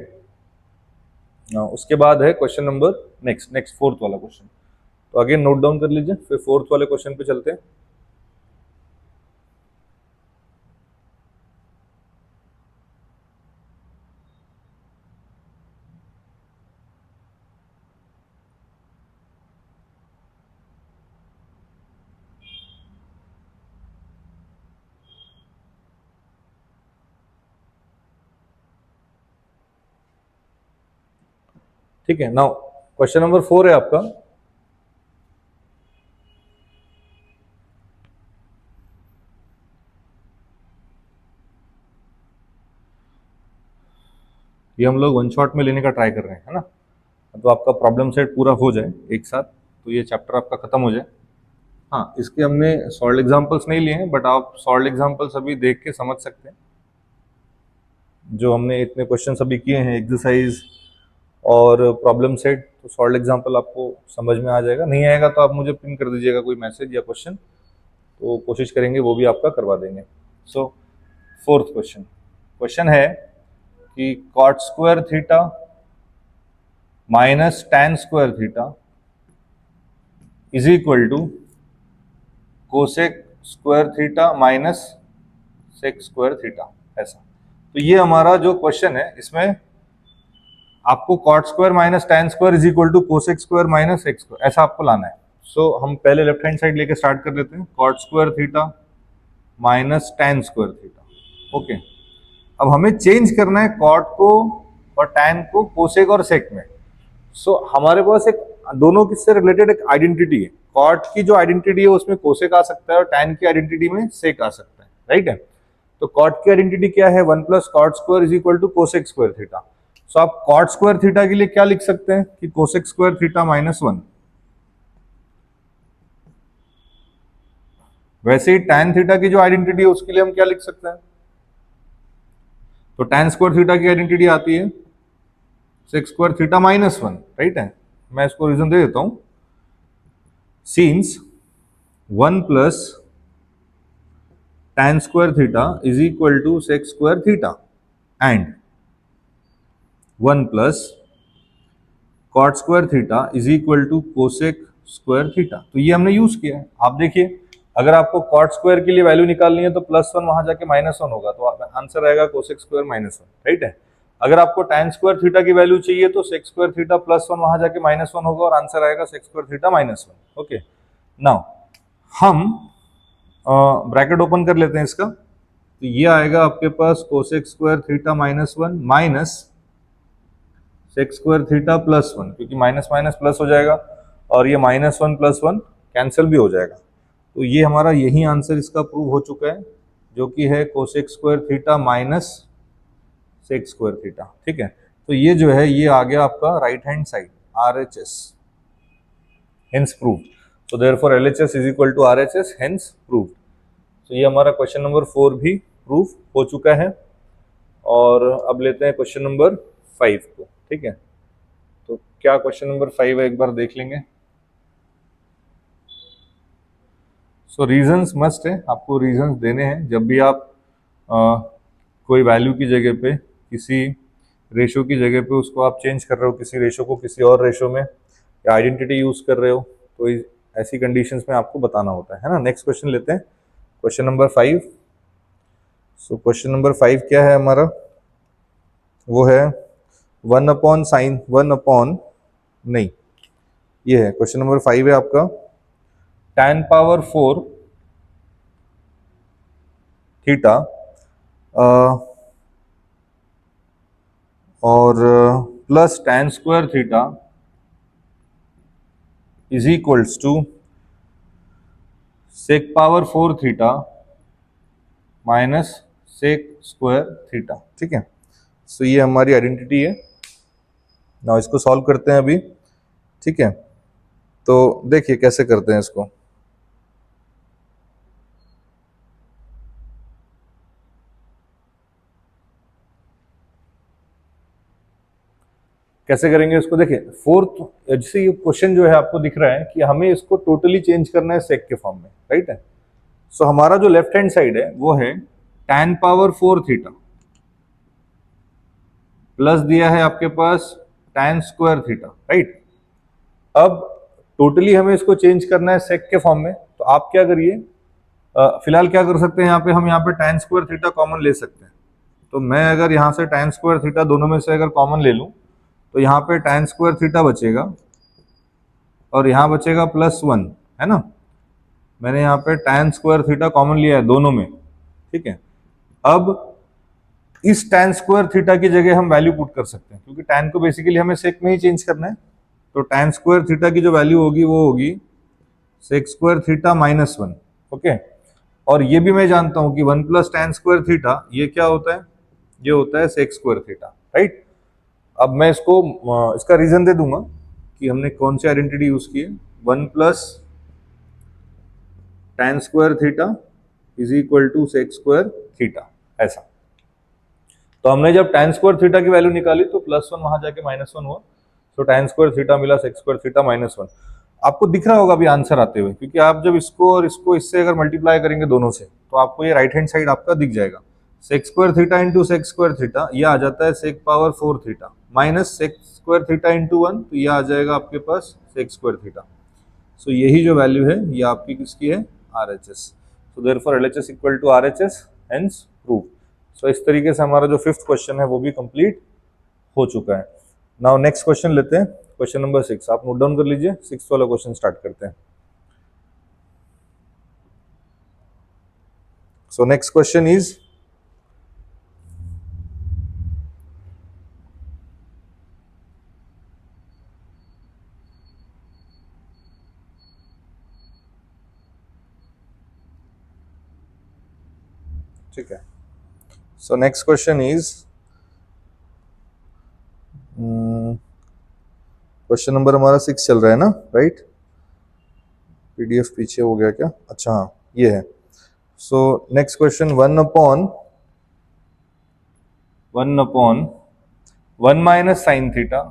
उसके बाद है क्वेश्चन नंबर नेक्स्ट फोर्थ वाला क्वेश्चन, तो अगेन नोट डाउन कर लीजिए, फिर फोर्थ वाले क्वेश्चन पे चलते हैं। ठीक है, नाउ क्वेश्चन नंबर 4 है आपका। ये हम लोग वन शॉट में लेने का ट्राई कर रहे हैं, है ना, तो आपका प्रॉब्लम सेट पूरा हो जाए एक साथ, तो ये चैप्टर आपका खत्म हो जाए। हाँ, इसके हमने सॉल्व एग्जांपल्स नहीं लिए हैं, बट आप सॉल्व एग्जांपल्स अभी देख के समझ सकते हैं। जो हमने इतने क्वेश्चन अभी किए हैं, एक्सरसाइज और प्रॉब्लम सेट, तो सॉल्व एग्जांपल आपको समझ में आ जाएगा। नहीं आएगा तो आप मुझे पिन कर दीजिएगा कोई मैसेज या क्वेश्चन, तो कोशिश करेंगे वो भी आपका करवा देंगे। सो फोर्थ क्वेश्चन, क्वेश्चन है कि cot square theta minus tan square theta is equal to cosec square theta minus sec square theta, ऐसा। तो ये हमारा जो क्वेश्चन है, इसमें आपको cot square minus tan square is equal to cosec square minus sec square, ऐसा आपको लाना है। सो हम पहले लेफ्ट हैंड साइड लेके स्टार्ट कर देते हैं, cot square theta minus tan square theta. Okay, अब हमें चेंज करना है कॉट को और टैन को कोसेक और सेक में। सो हमारे पास एक दोनों किससे रिलेटेड एक आइडेंटिटी है। कॉट की जो आइडेंटिटी है उसमें कोसेक आ सकता है और टैन की आइडेंटिटी में सेक आ सकता है, राइट है। तो कॉट की आइडेंटिटी क्या है, 1 plus cot square is equal to cosec square theta. So आप कॉट स्क्वायर थीटा के लिए क्या लिख सकते हैं कि कोसेक स्क्वायर थीटा माइनस 1। वैसे ही टैन थीटा की जो आइडेंटिटी है उसके लिए हम क्या लिख सकते हैं, तो टैन स्क्वायर थीटा की आइडेंटिटी आती है sec square theta minus 1, right है। मैं इसको रीजन दे देता हूं, सीन्स 1 प्लस tan square theta is equal to sec square theta and 1 plus cot square theta is equal to cosec square theta। तो ये हमने यूज किया है। आप देखिए, अगर आपको cot square के लिए वैल्यू निकालनी है तो +1 वहां जाके -1 होगा, तो आंसर आएगा cosec square -1, राइट है। अगर आपको tan square theta की वैल्यू चाहिए तो sec square theta +1 वहां जाके -1 होगा और आंसर आएगा sec square theta -1। Okay, now हम ब्रैकेट ओपन कर लेते हैं इसका, तो ये आएगा आपके पास cosec square theta -1 minus sec square theta +1, क्योंकि माइनस माइनस प्लस हो जाएगा और ये -1 + 1 कैंसिल भी हो जाएगा। तो ये हमारा यही आंसर इसका प्रूव हो चुका है, जो कि है cosec square theta minus sec square theta. ठीक है, तो ये जो है ये आ गया आपका right hand side RHS, hence proved. So therefore LHS is equal to RHS, hence proved। तो ये हमारा क्वेश्चन नंबर 4 भी प्रूव हो चुका है। और अब लेते हैं क्वेश्चन नंबर 5 को। ठीक है, तो क्या क्वेश्चन नंबर 5 है, एक बार देख लेंगे। सो रीजंस मस्ट है, आपको रीजंस देने हैं जब भी आप कोई वैल्यू की जगह पे, किसी रेशो की जगह पे उसको आप चेंज कर रहे हो, किसी रेशो को किसी और रेशो में, या आइडेंटिटी यूज कर रहे हो, तो ऐसी कंडीशंस में आपको बताना होता है ना। नेक्स्ट क्वेश्चन लेते हैं, question number 5। So question number 5 क्या है हमारा, वो है 1/sin नहीं, ये है क्वेश्चन नंबर 5 है आपका, tan पावर 4 थीटा और plus tan square theta is equals to sec power 4 theta minus sec square theta. ठीक है, सो ये हमारी आइडेंटिटी है ना, इसको सॉल्व करते हैं अभी। ठीक है, तो देखिए कैसे करते हैं इसको। कैसे करेंगे इसको, देखिए फोर्थ, जैसे ये क्वेश्चन जो है आपको दिख रहा है कि हमें इसको टोटली चेंज करना है सेक के फॉर्म में, राइट है। सो हमारा जो लेफ्ट हैंड साइड है वो है tan पावर 4 थीटा प्लस दिया है आपके पास tan स्क्वायर थीटा, राइट। अब टोटली हमें इसको चेंज करना है सेक के फॉर्म में, तो आप क्या करिए, फिलहाल क्या कर सकते हैं, यहाँ पे हम यहाँ पे tan स्क्वायर थीटा कॉमन ले सकते हैं। तो मैं अगर यहाँ से tan स्क्वायर थीटा दोनों में से अगर कॉमन ले लूँ तो यहाँ पे tan स्क्वायर थीटा बचेगा और यहाँ बचेगा +1, है ना। मैंने यहाँ पे tan स्क्वायर थीटा कॉमन लिया है दोनों में, ठीक है। अब इस tan स्क्वायर थीटा की जगह हम वैल्यू पुट कर सकते हैं, क्योंकि tan को बेसिकली हमें सेक में ही चेंज करना है। तो tan स्क्वायर थीटा की जो वैल्यू होगी वो होगी सेक स्क्वायर थीटा -1, ओके। और ये भी मैं जानता हूं कि 1 + tan स्क्वायर थीटा ये क्या होता है, ये होता है सेक स्क्वायर थीटा, राइट। अब मैं इसको इसका रीजन दे दूंगा कि हमने कौन सी आइडेंटिटी यूज की है। 1 + tan square theta = sec square theta, ऐसा। तो हमने जब tan स्क्वायर थीटा की वैल्यू निकाली तो +1 वहां जाके -1 हुआ, तो tan स्क्वायर थीटा मिला सेक स्क्वायर थीटा -1। आपको दिख रहा होगा अभी आंसर आते हुए, क्योंकि आप जब इसको और इसको इससे अगर मल्टीप्लाई करेंगे दोनों से तो आपको ये राइट हैंड साइड आपका दिख जाएगा। Sec square theta into sec square theta ये आ जाता है sec power 4 theta minus sec square theta into 1, तो ये आ जाएगा आपके पास सेक स्क्वायर थीटा। सो यही जो वैल्यू है ये आपकी किसकी है, RHS। So therefore LHS = RHS, hence prove. So इस तरीके से हमारा जो 5th क्वेश्चन है वो भी कंप्लीट हो चुका है। नाउ नेक्स्ट क्वेश्चन लेते हैं, क्वेश्चन नंबर 6। आप नोट डाउन कर लीजिए, 6th वाला क्वेश्चन स्टार्ट करते हैं। सो नेक्स्ट क्वेश्चन इज ठीक है। So next question is question number हमारा 6 चल रहा है ना, राइट। PDF पीछे हो गया क्या, अच्छा हाँ ये है। So next question 1/1 - sin theta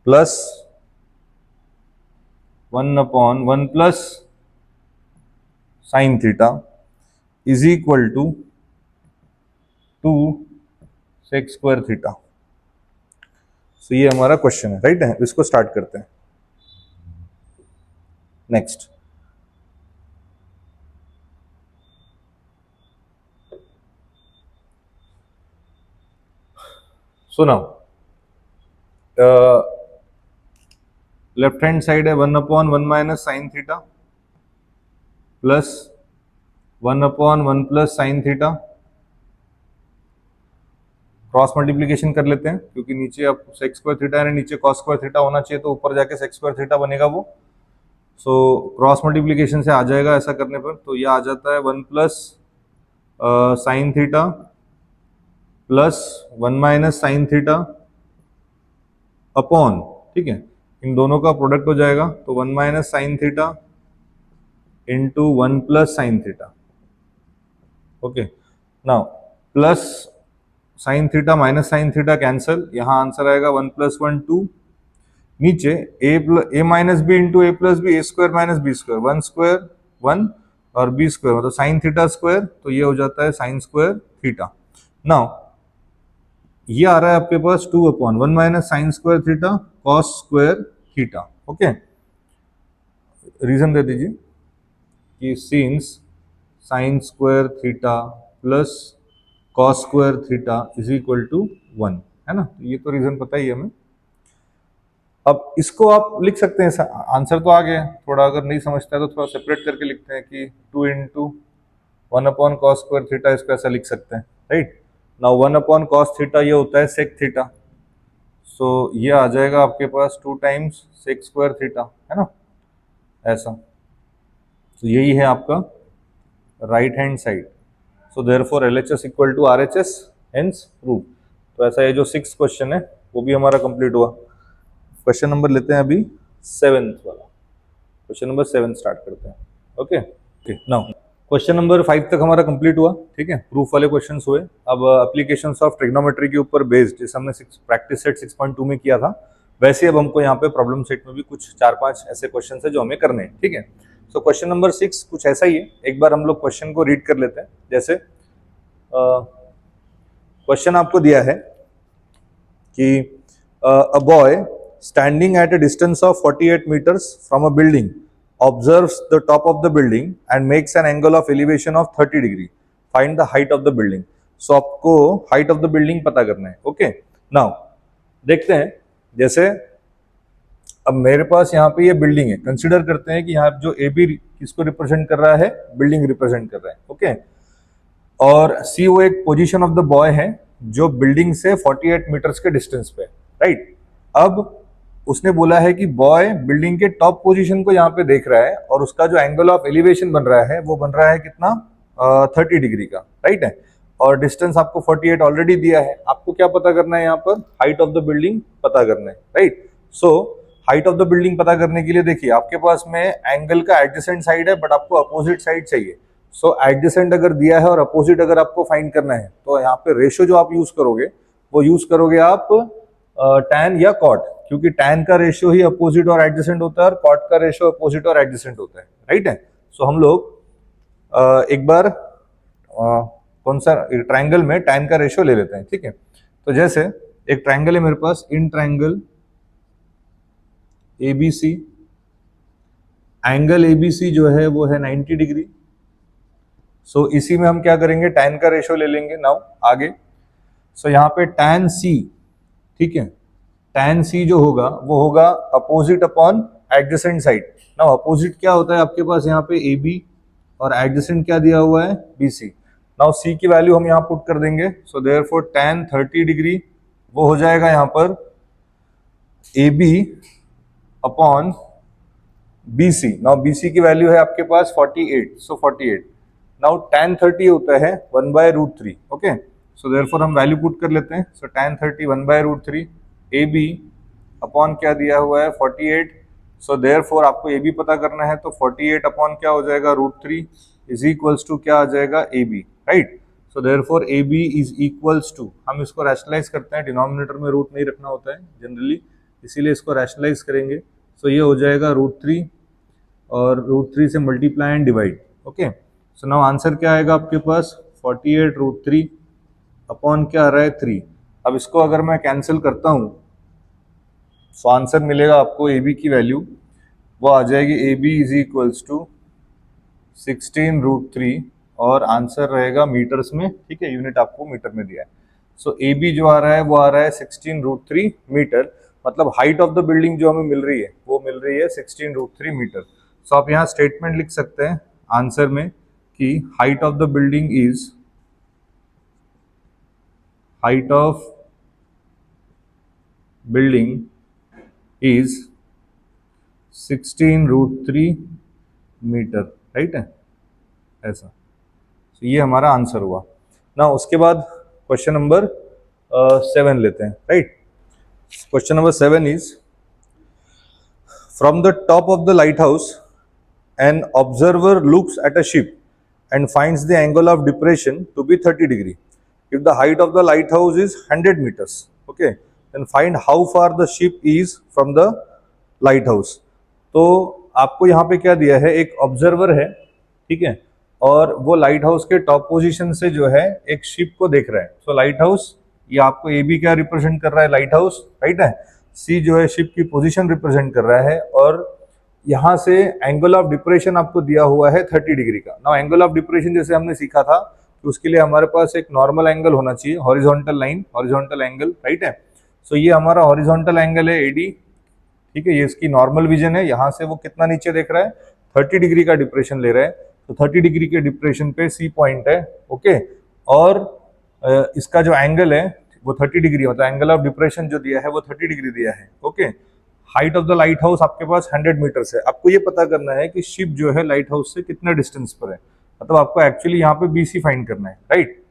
plus 1/1 + sin theta = 2 sec square theta. So ये हमारा क्वेश्चन है, राइट है। इसको स्टार्ट करते हैं। Next so now left hand side है 1/1 - sin theta plus 1/1 + sin theta. Cross multiplication कर लेते हैं, क्योंकि नीचे अब सेक स्क्वायर थीटा है, नीचे कॉस स्क्वायर थीटा होना चाहिए, तो ऊपर जाके सेक स्क्वायर थीटा बनेगा वो। सो क्रॉस मल्टीप्लीकेशन से आ जाएगा ऐसा करने पर, तो ये आ जाता है 1 + sin theta plus 1 - sin theta upon, ठीक है, इन दोनों का प्रोडक्ट हो जाएगा, तो 1 - sin theta into 1 + sin theta, okay. Now plus sine theta minus sine theta cancel, यहाँ आंसर आएगा 1 + 1 2, नीचे a minus B into a plus B, A² - B², 1 square 1 और b स्क्वायर मतलब साइन थीटा स्क्वायर, तो ये हो जाता है साइन स्क्वायर थीटा। नाउ ये आ रहा है आपके पास 2/1 - sine square theta cos square theta, okay. Reason दे दीजिए कि since sine square theta plus cos square theta = 1, है ना। ये तो रीजन पता ही है हमें। अब इसको आप लिख सकते हैं, आंसर तो आ गया, थोड़ा अगर नहीं समझता है तो थोड़ा सेपरेट करके लिखते हैं कि 2 × 1/cos स्क्वायर थीटा, इसको ऐसा लिख सकते हैं, राइट। नाउ 1/cos थीटा ये होता है सेक थीटा, सो ये आ जाएगा आपके पास 2 टाइम्स सेक स्क्वायर थीटा, है ना, ऐसा। तो यही है आपका राइट हैंड साइड। सो therefore LHS = RHS, hence prove. तो ऐसा ये जो 6th क्वेश्चन है वो भी हमारा कंप्लीट हुआ। क्वेश्चन नंबर लेते हैं अभी 7th वाला, क्वेश्चन नंबर 7 स्टार्ट करते हैं, ओके। नाउ क्वेश्चन नंबर 5 तक हमारा कंप्लीट हुआ, ठीक है, प्रूफ वाले क्वेश्चंस हुए। अब एप्लीकेशंस ऑफ ट्रिग्नोमेट्री के ऊपर बेस्ड, जैसे हमने प्रैक्टिस सेट 6.2 में किया था, वैसे अब हमको यहाँ पे प्रॉब्लम सेट में भी कुछ 4-5 ऐसे क्वेश्चन है जो हमें करने हैं, ठीक है। सो क्वेश्चन नंबर 6 कुछ ऐसा ही है, एक बार हम लोग क्वेश्चन को रीड कर लेते हैं। जैसे क्वेश्चन आपको दिया है कि a boy standing at a distance of 48 meters from a building observes the top of the building and makes an angle of elevation of 30 degree. Find the height of the building. So आपको height of the building पता करना है. Okay. Now देखते हैं, जैसे अब मेरे पास यहाँ पे ये बिल्डिंग है, कंसिडर करते हैं कि यहाँ जो ए बी किसको रिप्रेजेंट कर रहा है, बिल्डिंग रिप्रेजेंट कर रहा है. ओके. और सी वो एक पोजीशन ऑफ द बॉय है जो बिल्डिंग से 48 मीटर्स के डिस्टेंस पे, राइट. अब उसने बोला है कि बॉय बिल्डिंग के टॉप पोजीशन को यहाँ पे देख रहा है और उसका जो एंगल ऑफ एलिवेशन बन रहा है वो बन रहा है कितना, 30 डिग्री का, राइट है. और डिस्टेंस आपको 48 ऑलरेडी दिया है. आपको क्या पता करना है, यहाँ पर हाइट ऑफ द बिल्डिंग पता करना है, right. So height of the building पता करने के लिए देखिए आपके पास में एंगल का एडजेसेंट साइड है बट आपको अपोजिट साइड चाहिए. सो एडजेसेंट अगर दिया है और अपोजिट अगर आपको फाइंड करना है तो यहाँ पे रेशो जो आप यूज करोगे वो यूज करोगे आप tan या cot, क्योंकि tan का रेशियो ही अपोजिट और एडजेसेंट होता है और cot का रेशियो अपोजिट और एडजेसेंट होता है, राइट है. सो हम लोग एक बार कौन सा ट्रायंगल में tan का रेशियो ले लेते हैं, ठीक है. तो जैसे एक ट्रायंगल है मेरे पास, in triangle ABC, angle ABC जो है वो है 90 डिग्री. सो इसी में हम क्या करेंगे, tan का रेशियो ले लेंगे. नाउ आगे, सो यहाँ पे tan C, ठीक है, tan C जो होगा वो होगा opposite upon adjacent side. Now opposite क्या होता है आपके पास यहाँ पे AB और एडजेसेंट क्या दिया हुआ है, BC. नाउ C की वैल्यू हम यहाँ पुट कर देंगे. सो देयरफॉर tan 30 डिग्री वो हो जाएगा यहाँ पर AB upon BC. Now BC की वैल्यू है आपके पास 48. सो 48. नाउ tan 30 होता है 1/√3. ओके. सो देयरफॉर हम वैल्यू पुट कर लेते हैं. सो tan 30 1/√3 AB अपॉन क्या दिया हुआ है 48. सो देयरफॉर आपको AB पता करना है तो 48 अपॉन क्या हो जाएगा √3 इज इक्वल्स टू क्या आ जाएगा AB, right. So therefore AB is equals to, हम इसको रैशनलाइज करते हैं, डिनोमिनेटर में रूट नहीं रखना होता है जनरली, इसीलिए इसको रैशनलाइज करेंगे. सो ये हो जाएगा √3 और √3 से multiply and divide. Okay. So now answer क्या आएगा आपके पास 48 √3 अपॉन क्या आ रहा है 3. अब इसको अगर मैं कैंसिल करता हूँ तो आंसर मिलेगा आपको AB की वैल्यू वो आ जाएगी AB इज इक्वल्स टू 16 √3 और आंसर रहेगा मीटर्स में, ठीक है, यूनिट आपको मीटर में दिया है. सो AB जो आ रहा है वो आ रहा है 16 √3 मीटर. मतलब हाइट ऑफ द बिल्डिंग जो हमें मिल रही है वो मिल रही है 16 √3 मीटर. सो आप यहाँ स्टेटमेंट लिख सकते हैं आंसर में कि height of the building is, height of building is 16 √3 metre, right है, ऐसा. तो ये हमारा आंसर हुआ ना. उसके बाद क्वेश्चन नंबर 7 लेते हैं, right. Question number 7 is, from the top of the lighthouse, an observer looks at a ship and finds the angle of depression to be 30 degree. If the height of the lighthouse is 100 meters, okay, then find how far the ship is from the lighthouse. तो आपको यहाँ पे क्या दिया है, एक observer है, ठीक है, और वो लाइट हाउस के टॉप पोजीशन से जो है एक शिप को देख रहा है. सो लाइट हाउस, ये आपको ए बी क्या रिप्रेजेंट कर रहा है, लाइट हाउस, राइट है. सी जो है शिप की पोजीशन रिप्रेजेंट कर रहा है और यहाँ से एंगल ऑफ डिप्रेशन आपको दिया हुआ है 30 डिग्री का. नाउ एंगल ऑफ डिप्रेशन जैसे हमने सीखा था तो उसके लिए हमारे पास एक नॉर्मल एंगल होना चाहिए, horizontal line, horizontal angle, right है. सो ये हमारा हॉरिजॉन्टल एंगल है AD, ठीक है, ये इसकी नॉर्मल विजन है. यहाँ से वो कितना नीचे देख रहा है, 30 डिग्री का डिप्रेशन ले रहा है. तो 30 डिग्री के डिप्रेशन पे C पॉइंट है, ओके. और इसका जो एंगल है वो 30 डिग्री होता है, एंगल ऑफ डिप्रेशन जो दिया है वो 30 डिग्री दिया है, okay. Height of the light house आपके पास 100 मीटर्स है. आपको ये पता करना है कि शिप जो है लाइट हाउस से कितने डिस्टेंस पर है, मतलब आपको एक्चुअली यहाँ पे BC फाइंड करना है, right.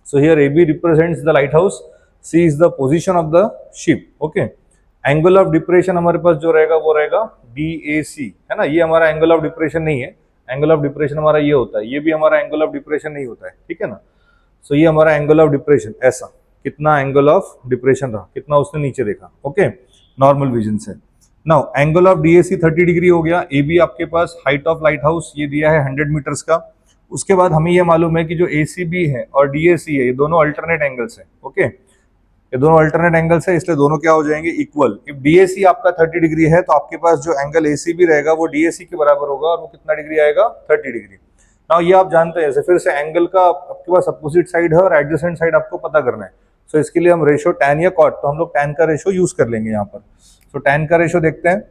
So here AB represents the light house, C is the position of the ship, okay. Angle of depression हमारे पास जो रहेगा वो रहेगा DAC, है ना. ये हमारा एंगल ऑफ डिप्रेशन नहीं है, एंगल ऑफ डिप्रेशन हमारा ये होता है, ये भी हमारा एंगल ऑफ डिप्रेशन नहीं होता है, ठीक है ना. सो ये हमारा एंगल ऑफ डिप्रेशन, ऐसा कितना एंगल ऑफ डिप्रेशन रहा, कितना उसने नीचे देखा, ओके, नॉर्मल विजन से. Now angle of DAC 30 degree हो गया. AB आपके पास हाइट ऑफ लाइट हाउस ये दिया है 100 मीटर्स का. उसके बाद हमें ये मालूम है कि जो ACB है और DAC है ये दोनों अल्टरनेट एंगल्स है, ओके. ये दोनों अल्टरनेट एंगल्स है, इसलिए दोनों क्या हो जाएंगे, इक्वल। इफ डीएसी आपका 30 डिग्री है तो आपके पास जो एंगल एसी भी रहेगा वो डीएसी के बराबर होगा, और वो कितना डिग्री आएगा, 30 डिग्री। नाउ ये आप जानते हैं, फिर से एंगल का आपके पास अपोजिट साइड है और एडजेसेंट साइड आपको पता करना है। सो इसके लिए हम रेशो टैन या कॉट, तो हम लोग टैन का रेशो यूज कर लेंगे यहाँ पर। सो टैन का रेशो देखते हैं,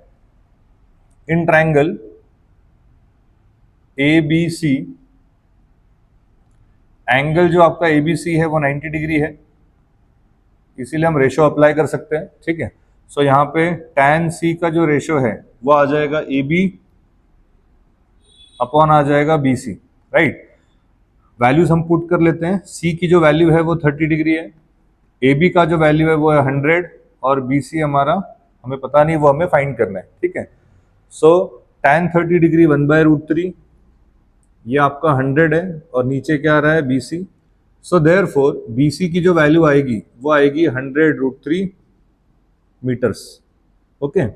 इन ट्रायंगल ABC, एंगल जो आपका ABC है वो 90 डिग्री है, इसीलिए हम रेशो अप्लाई कर सकते हैं, ठीक है। सो यहाँ पे tan C का जो रेशो है वो आ जाएगा AB अपॉन आ जाएगा BC, राइट। वैल्यूज हम पुट कर लेते हैं, C की जो वैल्यू है वो 30 डिग्री है, AB का जो वैल्यू है वो है 100, और BC हमारा हमें पता नहीं, वो हमें फाइंड करना है, ठीक है। सो tan 30 डिग्री 1/√3, ये आपका 100 है, और नीचे क्या आ रहा है, BC। सो देयरफॉर BC की जो वैल्यू आएगी वो आएगी 100√3 मीटर्स, ओके,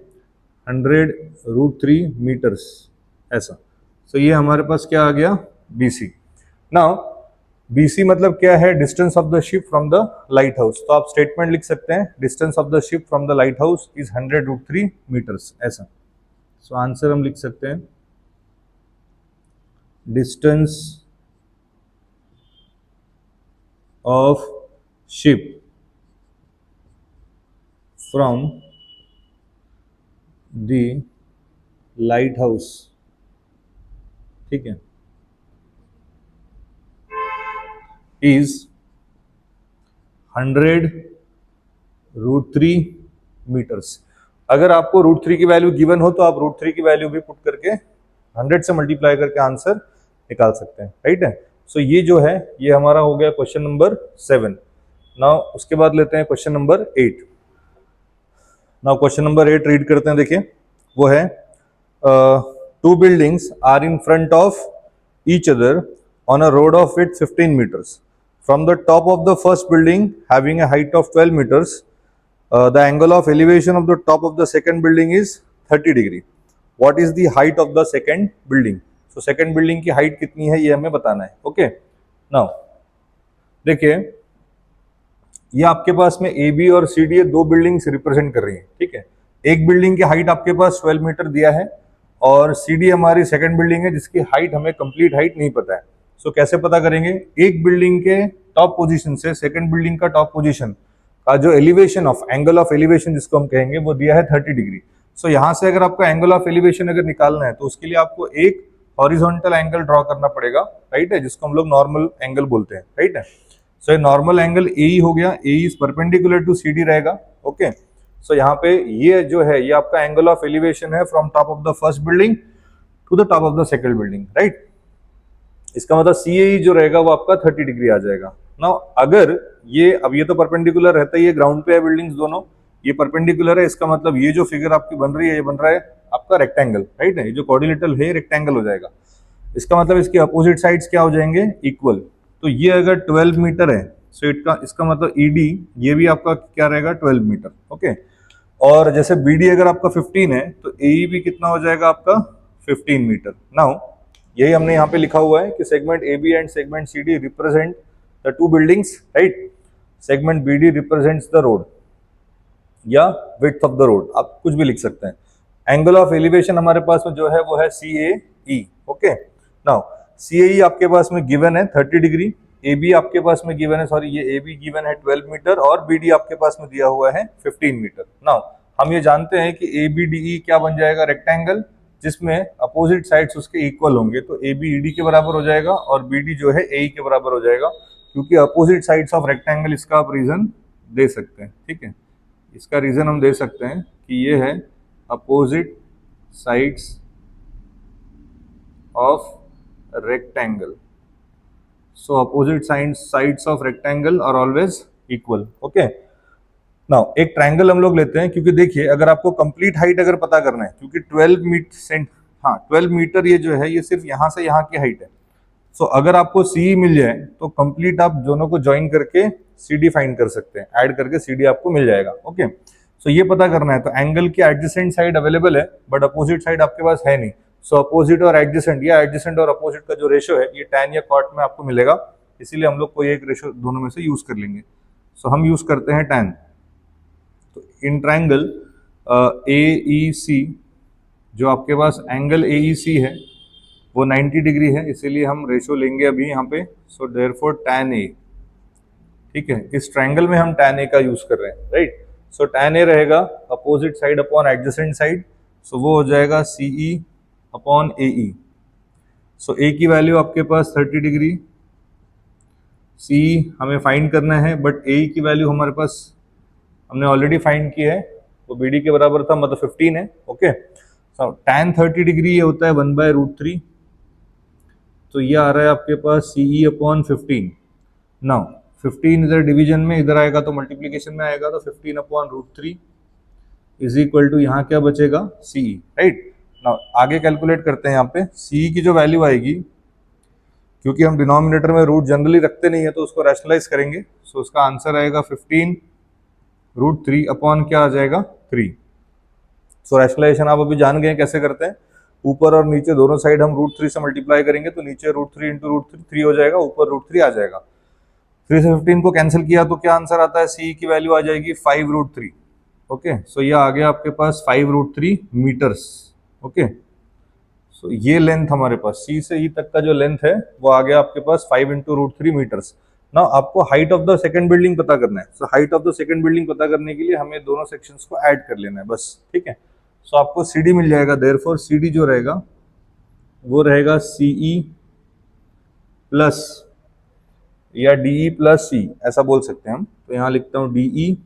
100√3 मीटर्स, ऐसा। सो ये हमारे पास क्या आ गया, BC। नाउ BC मतलब क्या है, distance of the ship from the lighthouse. तो आप स्टेटमेंट लिख सकते हैं, distance of the ship from the lighthouse is 100√3 metres, ऐसा। सो आंसर हम लिख सकते हैं, distance of ship from the lighthouse, ठीक है, is 100√3 मीटर्स। अगर आपको √3 की वैल्यू गिवन हो तो आप √3 की वैल्यू भी पुट करके 100 से मल्टीप्लाई करके आंसर निकाल सकते हैं, राइट है। सो ये जो है ये हमारा हो गया क्वेश्चन नंबर 7। नाउ उसके बाद लेते हैं question number 8। Now question number 8 read करते हैं, देखिए वो है, 2 buildings are in front of each other on a road of width 15 metres. From the top of the first building having a height of 12 metres, the angle of elevation of the top of the second building is 30 degree. What is the height of the second building. तो second building की height कितनी है ये हमें बताना है, okay. Now देखिए, ये आपके पास में AB और CD दो बिल्डिंग्स रिप्रेजेंट कर रही हैं, ठीक है। एक बिल्डिंग की हाइट आपके पास 12 मीटर दिया है, और CD हमारी सेकंड बिल्डिंग है जिसकी हाइट हमें कंप्लीट हाइट नहीं पता है। सो कैसे पता करेंगे, एक बिल्डिंग के टॉप पोजीशन से सेकंड बिल्डिंग का टॉप पोजीशन का जो elevation of, angle of elevation जिसको हम कहेंगे, वो दिया है 30 डिग्री। सो यहाँ से अगर आपको एंगल ऑफ एलिवेशन अगर निकालना है तो उसके लिए आपको एक हॉरिजॉन्टल एंगल ड्रॉ करना पड़ेगा, राइट है, जिसको हम लोग नॉर्मल एंगल बोलते हैं, राइट है। सो ये नॉर्मल एंगल AE हो गया, AE इज परपेंडिकुलर टू CD रहेगा, ओके। सो यहाँ पे ये जो है ये आपका एंगल ऑफ एलिवेशन है from top of the first building to the top of the second building, right. इसका मतलब CAE जो रहेगा वो आपका 30 डिग्री आ जाएगा। नाउ अगर ये, अब ये तो परपेंडिकुलर रहता ही है, ग्राउंड पे है बिल्डिंग्स दोनों, ये परपेंडिकुलर है, इसका मतलब ये जो फिगर आपकी बन रही है ये बन रहा है आपका रेक्टेंगल, राइट है। ये जो कोऑर्डिनेटल है रेक्टेंगल हो जाएगा, इसका मतलब इसके अपोजिट साइड्स क्या हो जाएंगे, इक्वल। तो ये अगर 12 मीटर है, सो इसका मतलब ED ये भी आपका क्या रहेगा, 12 मीटर, ओके। और जैसे BD अगर आपका 15 है तो AE भी कितना हो जाएगा आपका 15 मीटर। नाउ यही हमने यहाँ पे लिखा हुआ है कि segment AB and segment CD represent the two buildings, right. Segment BD represents the road या विड्थ ऑफ द रोड, आप कुछ भी लिख सकते हैं। एंगल ऑफ एलिवेशन हमारे पास में जो है वो है CAE, ओके। नाउ CAE आपके पास में गिवन है 30 डिग्री, AB आपके पास में गिवन है, सॉरी ये AB गिवन है 12 मीटर, और BD आपके पास में दिया हुआ है 15 मीटर। नाउ हम ये जानते हैं कि ABDE क्या बन जाएगा, रेक्टेंगल जिसमें अपोजिट साइड्स उसके इक्वल होंगे, तो AB ED के बराबर हो जाएगा और BD जो है AE के बराबर हो जाएगा, क्योंकि अपोजिट साइड्स ऑफ रेक्टेंगल इसका आप रीजन दे सकते हैं, ठीक है। इसका रीजन हम दे सकते हैं कि ये है opposite sides of rectangle. So opposite sides of rectangle are always equal, okay. Now एक ट्रायंगल हम लोग लेते हैं, क्योंकि देखिए अगर आपको कंप्लीट हाइट अगर पता करना है, क्योंकि 12 मीटर ये जो है ये सिर्फ यहाँ से यहाँ की हाइट है। सो अगर आपको CE मिल जाए तो कंप्लीट आप दोनों को ज्वाइन करके CD फाइंड कर सकते हैं, ऐड करके CD आपको मिल जाएगा, ओके। सो ये पता करना है, तो एंगल की एडजेसेंट साइड अवेलेबल है बट अपोजिट साइड आपके पास है नहीं। सो अपोजिट और एडजेसेंट, या एडजेसेंट और अपोजिट का जो रेशो है ये टैन या कॉट में आपको मिलेगा, इसीलिए हम लोग कोई एक रेशो दोनों में से यूज कर लेंगे। सो हम यूज करते हैं tan। तो इन ट्रायंगल AEC, जो आपके पास एंगल AEC है वो 90 डिग्री है, इसीलिए हम रेशो लेंगे अभी यहाँ पे। सो देयरफॉर tan A, ठीक है, इस ट्रायंगल में हम tan A का यूज कर रहे हैं, राइट। सो tan A रहेगा opposite side upon adjacent side, so वो हो जाएगा CE upon AE। So A की वैल्यू आपके पास 30 डिग्री, CE हमें फाइंड करना है, बट AE की वैल्यू हमारे पास हमने ऑलरेडी फाइंड की है, वो BD के बराबर था, मतलब 15 है, ओके। सो tan 30 डिग्री ये होता है 1/√3, तो ये आ रहा है आपके पास CE अपॉन 15। नाउ 15 इधर डिवीजन में, इधर आएगा तो मल्टीप्लीकेशन में आएगा, तो 15 अपॉन √3 इज इक्वल टू यहाँ क्या बचेगा CE, राइट। नाउ आगे कैलकुलेट करते हैं। यहाँ पे CE की जो वैल्यू आएगी, क्योंकि हम डिनोमिनेटर में रूट जनरली रखते नहीं है तो उसको रैशनलाइज करेंगे। सो उसका आंसर आएगा 15√3 अपॉन क्या आ जाएगा 3। सो रैशनलाइजेशन आप अभी जान गए कैसे करते हैं। ऊपर और नीचे दोनों साइड हम √3 से मल्टीप्लाई करेंगे, तो नीचे √3 इंटू √3 3 हो जाएगा, ऊपर √3 आ जाएगा। 3 से 15 को कैंसिल किया तो क्या आंसर आता है, CE की वैल्यू आ जाएगी 5√3, ओके। सो ये आ गया आपके पास 5√3 मीटर्स, ओके। सो ये लेंथ हमारे पास C से E तक का जो लेंथ है वो आ गया आपके पास 5 इंटू √3 मीटर्स। ना आपको height of the second building पता करना है। So height of the second building पता करने के लिए हमें दोनों सेक्शंस को ऐड कर लेना है बस, ठीक है। सो आपको CD मिल जाएगा, देयरफॉर CD जो रहेगा वो रहेगा CE प्लस या DE प्लस C, ऐसा बोल सकते हैं हम। तो यहां लिखता हूं DE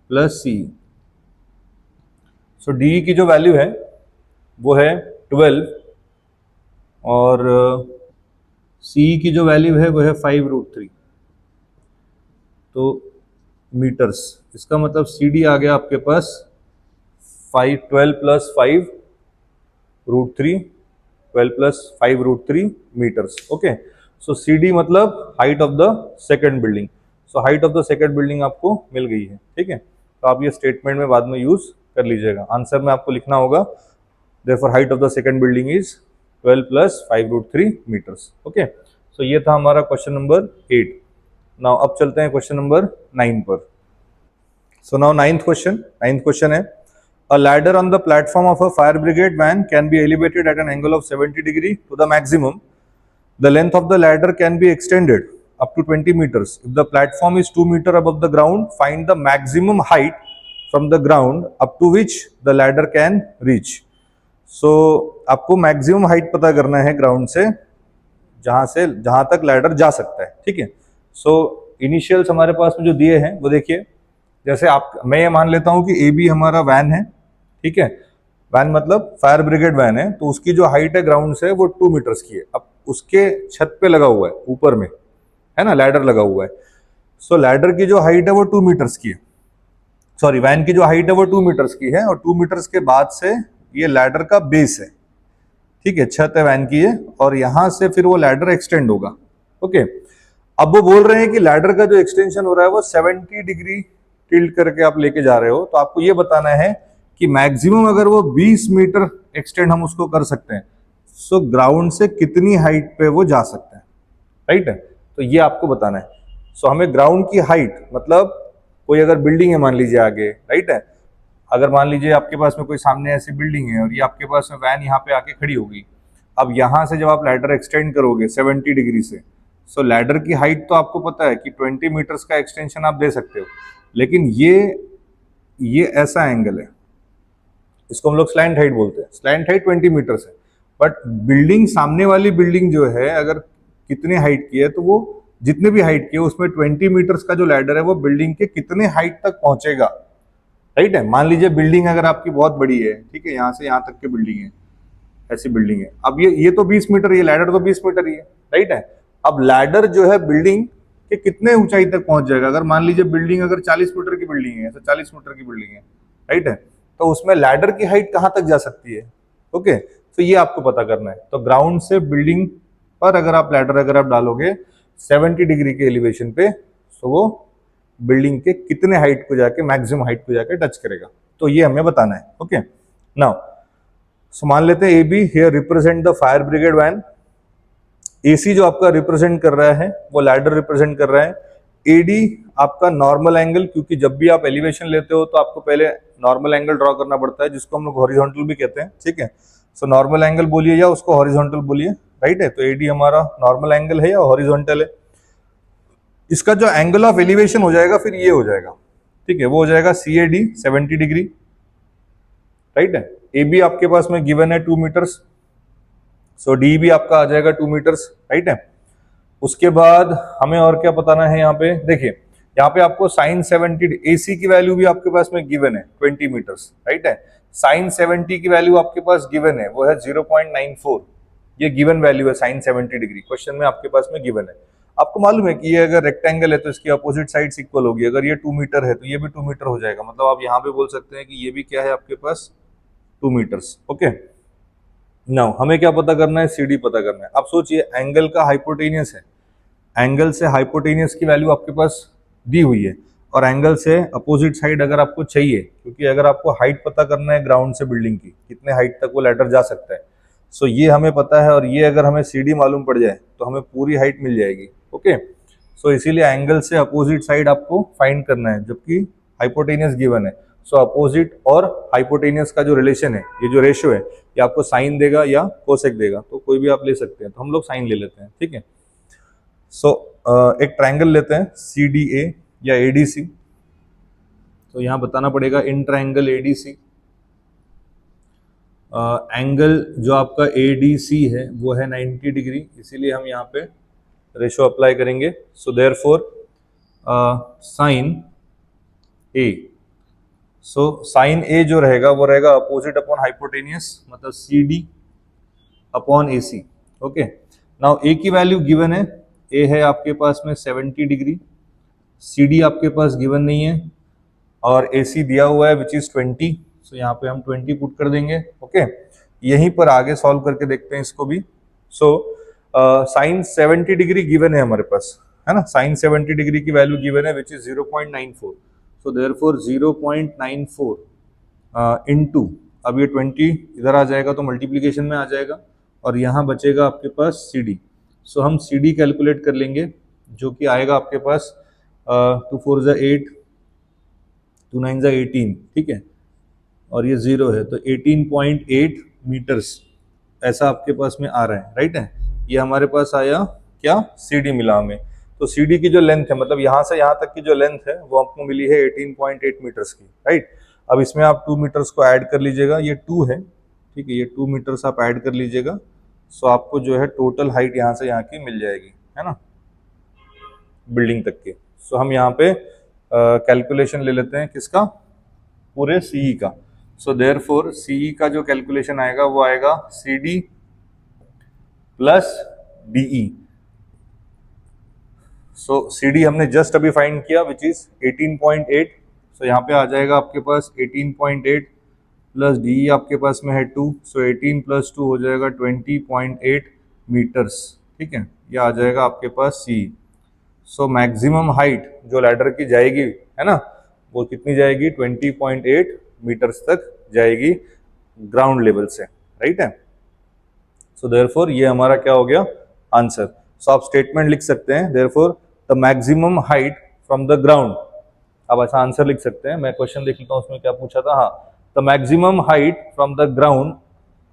प्लस C। सो DE की जो वैल्यू है वो है 12 और CE की जो वैल्यू है वो है 5√3 तो मीटर्स। इसका मतलब CD आ गया आपके पास 12 प्लस 5√3, 12 प्लस 5√3 मीटर्स, ओके। सो CD मतलब height of the second building. So height of the second building आपको मिल गई है, ठीक है। तो आप ये स्टेटमेंट में बाद में यूज कर लीजिएगा। आंसर में आपको लिखना होगा therefore height of the second building is 12 plus 5√3 meters, okay। so ये था हमारा क्वेश्चन नंबर 8। नाउ अब चलते हैं क्वेश्चन नंबर 9 पर। सो नाउ नाइन्थ क्वेश्चन है a ladder on the platform of a fire brigade van can be elevated at an angle of 70 degree to the maximum. The length of the ladder can be extended up to 20 meters. If the platform is 2 meters above the ground, find the maximum height from the ground up to which the ladder can reach. सो आपको maximum height पता करना है ground से जहां तक ladder जा सकता है, ठीक है। सो इनिशियल्स हमारे पास में जो दिए हैं वो देखिए, जैसे मैं ये मान लेता हूं कि AB हमारा वैन है, ठीक है। वैन मतलब फायर ब्रिगेड वैन है, तो उसकी जो हाइट है ग्राउंड से वो 2 मीटर्स की है। अब उसके छत पे लगा हुआ है, ऊपर में है ना, लैडर लगा हुआ है। सो लैडर की जो हाइट है वो 2 मीटर्स की है, सॉरी वैन की जो हाइट है वो 2 मीटर्स की है, और 2 मीटर्स के बाद से ये लैडर का बेस है, ठीक है, छत है वैन की है, और यहां से फिर वो लैडर एक्सटेंड होगा, ओके। अब वो बोल रहे हैं कि लैडर का जो एक्सटेंशन हो रहा है वो 70 डिग्री टिल्ट करके आप लेके जा रहे हो, तो आपको ये बताना है कि मैक्सिमम अगर वो 20 मीटर एक्सटेंड हम उसको कर सकते हैं, सो ग्राउंड से कितनी हाइट पे वो जा सकते हैं, राइट है। तो ये आपको बताना है। सो हमें ग्राउंड की हाइट मतलब कोई अगर बिल्डिंग है मान लीजिए आगे, राइट है, अगर मान लीजिए आपके पास में कोई सामने ऐसी बिल्डिंग है और ये आपके पास में वैन यहाँ पे आके खड़ी होगी। अब यहाँ से जब आप लैडर एक्सटेंड करोगे 70 डिग्री से, सो लैडर की हाइट तो आपको पता है कि 20 मीटर्स का एक्सटेंशन आप दे सकते हो, लेकिन ये ऐसा एंगल है, इसको हम लोग स्लैंट हाइट बोलते हैं। स्लैंट हाइट 20 मीटर्स है, बट बिल्डिंग सामने वाली बिल्डिंग जो है अगर कितने हाइट की है, तो वो जितने भी हाइट की है उसमें 20 मीटर्स का जो लैडर है वो बिल्डिंग के कितने हाइट तक पहुंचेगा, राइट है। मान लीजिए बिल्डिंग अगर आपकी बहुत बड़ी है, ठीक है, यहाँ से यहाँ तक की बिल्डिंग है, ऐसी बिल्डिंग है। अब ये तो 20 मीटर, ये लैडर तो 20 मीटर ही है, राइट है। अब लैडर जो है बिल्डिंग के कितने ऊंचाई तक पहुंच जाएगा, अगर मान लीजिए बिल्डिंग अगर 40 मीटर की बिल्डिंग है, तो 40 मीटर की बिल्डिंग है, राइट है, तो उसमें लैडर की हाइट कहाँ तक जा सकती है, ओके। तो ये आपको पता करना है। तो ग्राउंड से बिल्डिंग पर अगर आप लैडर अगर आप डालोगे 70 डिग्री के एलिवेशन पे, तो वो बिल्डिंग के कितने हाइट को जाके, मैक्सिमम हाइट को जाके टच करेगा, तो ये हमें बताना है, ओके। नाउ सो मान लेते हैं AB here represent the fire brigade van, AC जो आपका रिप्रेजेंट कर रहा है वो लैडर रिप्रेजेंट कर रहा है, एडी आपका नॉर्मल एंगल, क्योंकि जब भी आप एलिवेशन लेते हो तो आपको पहले नॉर्मल एंगल ड्रॉ करना पड़ता है, जिसको हम लोग हॉरिजॉन्टल भी कहते हैं, ठीक है। सो नॉर्मल एंगल बोलिए या उसको हॉरिजॉन्टल बोलिए, राइट है। तो एडी हमारा नॉर्मल एंगल है या हॉरिजॉन्टल है। इसका जो एंगल ऑफ एलिवेशन हो जाएगा फिर ये हो जाएगा, ठीक है, वो हो जाएगा C A D 70 degree, right है। ए बी आपके पास में गिवन है 2 मीटर्स, सो डी भी आपका आ जाएगा 2 मीटर्स, राइट है। उसके बाद हमें और क्या बताना है, यहाँ पे देखिए, यहाँ पे आपको साइन 70 AC की वैल्यू भी आपके पास में गिवन है 20 मीटर्स, राइट है। साइन 70 की वैल्यू आपके पास गिवन है, वो है 0.94, ये गिवन वैल्यू है साइन 70 डिग्री, क्वेश्चन में आपके पास में गिवन है। आपको मालूम है कि ये अगर रेक्टेंगल है तो इसकी अपोजिट साइड्स इक्वल होगी, अगर ये 2 मीटर है तो ये भी 2 मीटर हो जाएगा, मतलब आप यहाँ पे बोल सकते हैं कि ये भी क्या है आपके पास 2 मीटर्स, ओके। नाउ हमें क्या पता करना है, CD पता करना है। अब सोचिए एंगल का हाइपोटेनियस है, एंगल से हाइपोटेनियस की वैल्यू आपके पास दी हुई है, और एंगल से अपोजिट साइड अगर आपको चाहिए, क्योंकि अगर आपको हाइट पता करना है ग्राउंड से बिल्डिंग की, कितने हाइट तक वो लैडर जा सकता है, सो ये हमें पता है, और ये अगर हमें CD मालूम पड़ जाए तो हमें पूरी हाइट मिल जाएगी, ओके। सो इसीलिए एंगल से अपोजिट साइड आपको फाइंड करना है, जबकि हाइपोटेनियस गिवन है। सो अपोजिट और हाइपोटेनियस का जो रिलेशन है, ये जो रेशियो है, ये आपको साइन देगा या कोसेक देगा, तो कोई भी आप ले सकते हैं, तो हम लोग साइन ले लेते हैं, ठीक है। सो एक ट्रायंगल लेते हैं CDA या ADC, तो यहां बताना पड़ेगा इन ट्रायंगल ADC, एंगल जो आपका ADC है वो है 90 डिग्री, इसीलिए हम यहाँ पे रेशो अप्लाई करेंगे। So therefore sign A, so sine A जो रहेगा वो रहेगा अपोजिट अपॉन हाइपोटेनियस, मतलब CD upon AC, okay. Now A की वैल्यू गिवन है, A है आपके पास में 70 डिग्री, CD आपके पास गिवन नहीं है, और AC दिया हुआ है विच इज 20, सो यहाँ पे हम 20 पुट कर देंगे, ओके। यहीं पर आगे सॉल्व करके देखते हैं इसको भी। सो साइन 70 डिग्री गिवन है हमारे पास, है ना, साइन 70 डिग्री की वैल्यू गिवन है which is 0.94, so therefore 0.94 into, अब ये 20 इधर आ जाएगा तो मल्टीप्लीकेशन में आ जाएगा, और यहाँ बचेगा आपके पास CD। सो हम CD कैलकुलेट कर लेंगे, जो कि आएगा आपके पास 2 4 ज़ा 8, 2 9 ज़ा 18, ठीक है, और ये 0 है, तो 18.8 मीटर्स ऐसा आपके पास में आ रहा है, राइट है। ये हमारे पास आया क्या, CD मिला हमें। तो CD की जो लेंथ है, मतलब यहाँ से यहाँ तक की जो लेंथ है वो आपको मिली है 18.8 मीटर्स की, राइट। अब इसमें आप 2 मीटर्स को ऐड कर लीजिएगा, ये 2 है, ठीक है, ये 2 मीटर्स आप ऐड कर लीजिएगा, सो आपको जो है टोटल हाइट यहाँ से यहाँ की मिल जाएगी, है ना, बिल्डिंग तक की। सो हम यहाँ पे कैलकुलेशन ले लेते हैं किसका, पूरे CE का। सो देयरफॉर CE का जो कैलकुलेशन आएगा वो आएगा CD प्लस DE। सो CD हमने जस्ट अभी फाइंड किया विच इज 18.8, सो यहाँ पे आ जाएगा आपके पास 18.8 प्लस DE आपके पास में है 2, सो 18 प्लस 2 हो जाएगा 20.8 मीटर्स, ठीक है, ये आ जाएगा आपके पास CE। सो मैक्सिमम हाइट जो लैडर की जाएगी, है ना, वो कितनी जाएगी, 20.8 मीटर्स तक जाएगी ग्राउंड लेवल से, राइट है। सो देयरफॉर ये हमारा क्या हो गया, आंसर। सो आप स्टेटमेंट लिख सकते हैं, therefore the maximum height from the ground, अब ऐसा आंसर लिख सकते हैं। मैं क्वेश्चन देख लेता हूँ उसमें क्या पूछा था, हाँ, the maximum height from the ground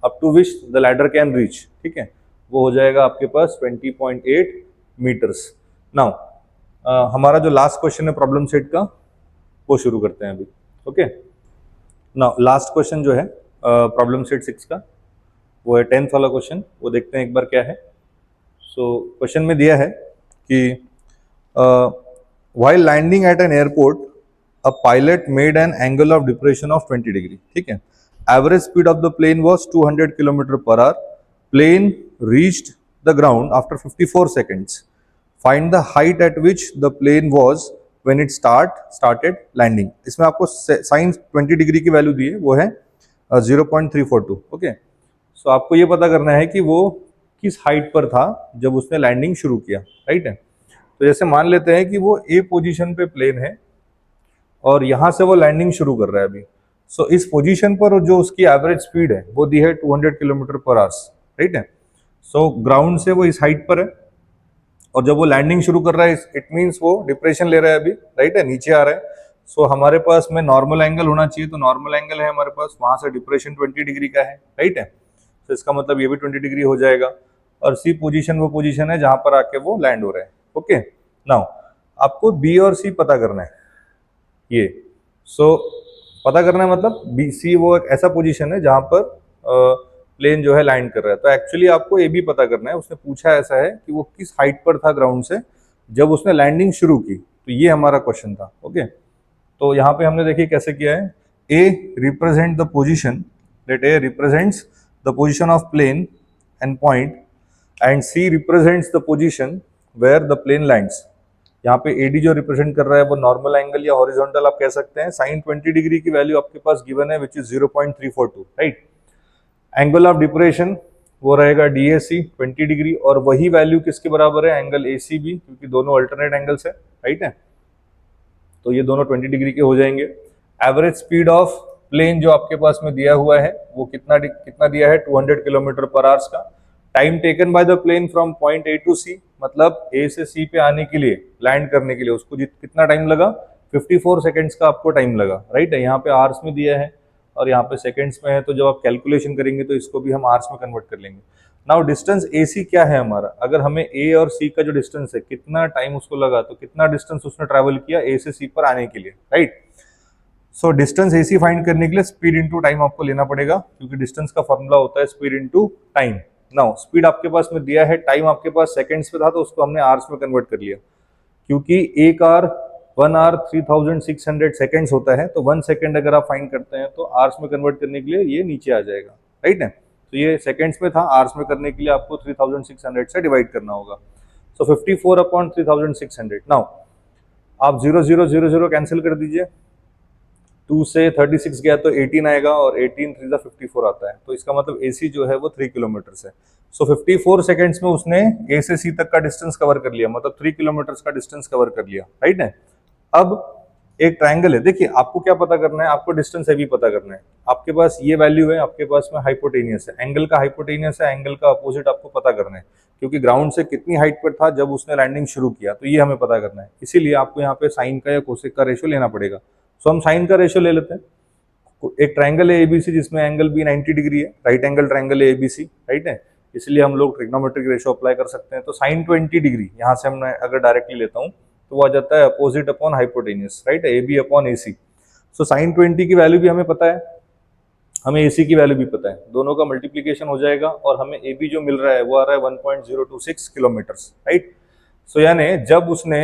up to which the ladder can reach, ठीक है, वो हो जाएगा आपके पास 20.8 मीटर्स। नाउ हमारा जो लास्ट क्वेश्चन है प्रॉब्लम सेट का, वो शुरू करते हैं अभी, ओके। नाउ लास्ट क्वेश्चन जो है प्रॉब्लम सेट 6 का, वो है 10th वाला क्वेश्चन, वो देखते हैं एक बार क्या है। सो क्वेश्चन में दिया है कि while landing at an airport a pilot made an angle of depression of 20 degree, ठीक है, average speed of the plane was 200 kilometre per hour, plane reached the ground after 54 seconds, find the height at which the plane was when it started landing. इसमें आपको sine 20 degree की value दी है, वो है 0.342, okay. सो आपको ये पता करना है कि वो किस हाइट पर था जब उसने लैंडिंग शुरू किया, राइट है। तो जैसे मान लेते हैं कि वो A पोजीशन पे प्लेन है और यहाँ से वो लैंडिंग शुरू कर रहा है अभी। सो इस पोजीशन पर जो उसकी एवरेज स्पीड है वो दी है 200 किलोमीटर पर आवर, राइट है। सो ग्राउंड से वो इस हाइट पर है, और जब वो लैंडिंग शुरू कर रहा है इट मीन्स वो डिप्रेशन ले रहा है अभी, राइट है, नीचे आ रहा है। सो हमारे पास में नॉर्मल एंगल होना चाहिए, तो नॉर्मल एंगल है हमारे पास, वहां से डिप्रेशन 20 डिग्री का है, राइट है। तो इसका मतलब ये भी 20 डिग्री हो जाएगा। और सी पोजीशन वो पोजीशन है जहां पर आके वो लैंड हो रहा है। ओके, नाउ आपको बी और सी पता करना है ये। सो पता करना है मतलब बी सी वो एक ऐसा पोजीशन है जहां पर प्लेन जो है लैंड कर रहा है। तो एक्चुअली आपको ए भी पता करना है। उसने पूछा ऐसा है कि वो किस हाइट पर था ग्राउंड से जब उसने लैंडिंग शुरू की, तो ये हमारा क्वेश्चन था। ओके, तो यहाँ पे हमने देखिए कैसे किया है। A represent the position, let A represents the position of plane and point, and C represents the position where the plane lands. यहाँ पे एडी जो रिप्रेजेंट कर रहा है वो नॉर्मल एंगल या हॉरिजॉन्टल आप कह सकते हैं। साइन 20 डिग्री की वैल्यू आपके पास गिवन है which is 0.342, right. Angle of depression वो रहेगा DAC 20 डिग्री, और वही वैल्यू किसके बराबर है, एंगल ACB, क्योंकि दोनों अल्टरनेट एंगल्स है, राइट है। तो ये दोनों 20 डिग्री के हो जाएंगे। एवरेज स्पीड ऑफ प्लेन जो आपके पास में दिया हुआ है वो कितना दिया है, 200 किलोमीटर पर आवर्स का। Time taken by the plane from point A to C, मतलब A से C पे आने के लिए, लैंड करने के लिए उसको कितना टाइम लगा, 54 सेकेंड्स का आपको टाइम लगा, राइट है। यहाँ पे आवर्स में दिया है और यहाँ पे सेकेंड्स में है, तो जब आप कैलकुलेशन करेंगे तो इसको भी हम आवर्स में कन्वर्ट कर लेंगे। नाउ डिस्टेंस AC क्या है हमारा, अगर हमें A और C का जो डिस्टेंस है कितना टाइम उसको लगा, तो कितना डिस्टेंस उसने ट्रैवल किया A से C पर आने के लिए, right. So distance AC find करने के लिए स्पीड इनटू टाइम आपको लेना पड़ेगा, क्योंकि डिस्टेंस का फॉर्मूला होता है speed into time. Now speed आपके पास में दिया है, टाइम आपके पास सेकंड्स में था, तो उसको हमने आवर्स में कन्वर्ट कर लिया, क्योंकि एक आवर 1 आवर 3600 सेकेंड्स होता है। तो 1 सेकेंड अगर आप फाइंड करते हैं तो आवर्स में कन्वर्ट करने के लिए ये नीचे आ जाएगा, राइट है। तो ये सेकेंड्स में था, आवर्स में करने के लिए आपको 3600 से डिवाइड करना होगा। सो 54 अपॉन 3600। नाउ आप 0 0 0 0 कैंसिल कर दीजिए, 2 से 36 गया तो 18 आएगा, और 18 3 54 आता है। तो इसका मतलब AC जो है वो 3 किलोमीटर है। सो 54 सेकेंड्स में उसने A से C तक का डिस्टेंस कवर कर लिया, मतलब 3 किलोमीटर का डिस्टेंस कवर कर लिया, राइट है। अब एक ट्रायंगल है, देखिए आपको क्या पता करना है, आपको डिस्टेंस भी पता करना है। आपके पास ये वैल्यू है, आपके पास में हाइपोटेनियस है, एंगल का हाइपोटेनियस है, एंगल का अपोजिट आपको पता करना है, क्योंकि ग्राउंड से कितनी हाइट पर था जब उसने लैंडिंग शुरू किया, तो ये हमें पता करना है। इसीलिए आपको यहाँ पे साइन का या कोसेक का रेशियो लेना पड़ेगा। सो हम साइन का रेशियो ले लेते हैं। एक ट्रायंगल है ABC जिसमें एंगल भी 90 डिग्री है, राइट एंगल ट्रायंगल है ABC, राइट है। इसलिए हम लोग ट्रिग्नोमेट्रिक रेशियो अप्लाई कर सकते हैं। तो साइन 20 डिग्री यहाँ से हम अगर डायरेक्टली लेता हूँ तो वो आ जाता है अपोजिट अपॉन हाइपोटेनियस, राइट है, AB upon AC। So sine 20 की वैल्यू भी हमें पता है, हमें AC की वैल्यू भी पता है, दोनों का मल्टीप्लीकेशन हो जाएगा और हमें AB जो मिल रहा है वो आ रहा है 1.026 किलोमीटर, राइट। सो यानी जब उसने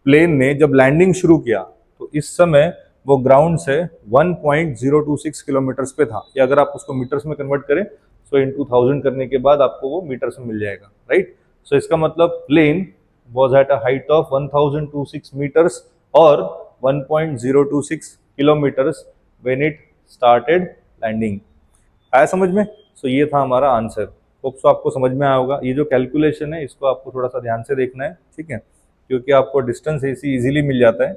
प्लेन ने जब लैंडिंग शुरू किया तो इस समय वो ग्राउंड से 1.026 किलोमीटर पे था, या अगर आप उसको मीटर्स में कन्वर्ट करें सो इन 2000 करने के बाद आपको वो मीटर्स में मिल जाएगा, राइट। सो इसका मतलब plane was at a height of 1026 meters or 1.026 kilometers when it started landing। आया समझ में? सो ये था हमारा आंसर। होप सो आपको समझ में आया होगा। ये जो कैलकुलेशन है इसको आपको थोड़ा सा ध्यान से देखना है, ठीक है, क्योंकि आपको डिस्टेंस AC इजीली मिल जाता है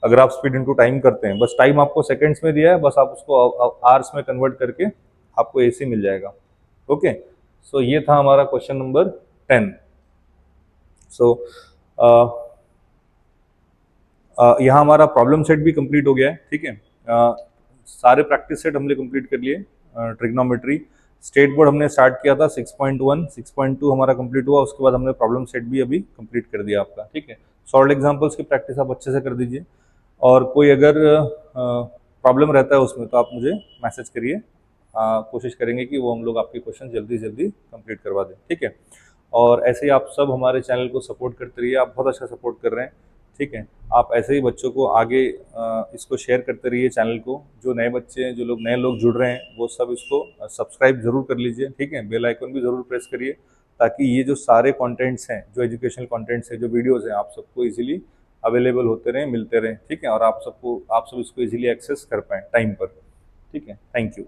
अगर आप स्पीड इनटू टाइम करते हैं। बस टाइम आपको सेकंड्स में दिया है, बस आप उसको आवर्स में कन्वर्ट करके आपको AC मिल जाएगा। ओके, सो ये था हमारा क्वेश्चन नंबर 10। सो यहाँ हमारा प्रॉब्लम सेट भी कंप्लीट हो गया है, ठीक है। सारे प्रैक्टिस सेट हमने कंप्लीट कर लिए। ट्रिग्नोमेट्री स्टेट बोर्ड हमने स्टार्ट किया था 6.1, 6.2 हमारा कंप्लीट हुआ, उसके बाद हमने प्रॉब्लम सेट भी अभी कंप्लीट कर दिया आपका, ठीक है। सॉल्व एग्जांपल्स की प्रैक्टिस आप अच्छे से कर दीजिए, और कोई अगर प्रॉब्लम रहता है उसमें तो आप मुझे मैसेज करिए, कोशिश करेंगे कि वो हम लोग आपके क्वेश्चन जल्दी जल्दी कंप्लीट करवा दें, ठीक है। और ऐसे ही आप सब हमारे चैनल को सपोर्ट करते रहिए, आप बहुत अच्छा सपोर्ट कर रहे हैं, ठीक है। आप ऐसे ही बच्चों को आगे इसको शेयर करते रहिए चैनल को। जो नए बच्चे हैं, जो लोग नए लोग जुड़ रहे हैं, वो सब इसको सब्सक्राइब जरूर कर लीजिए, ठीक है। बेल आइकन भी जरूर प्रेस करिए, ताकि ये जो सारे कंटेंट्स हैं, जो एजुकेशनल कंटेंट्स हैं, जो वीडियोस हैं, आप सबको इजीली अवेलेबल होते रहें, मिलते रहें, ठीक है। और आप सब इसको इजीली एक्सेस कर पाएँ टाइम पर, ठीक है। Thank you.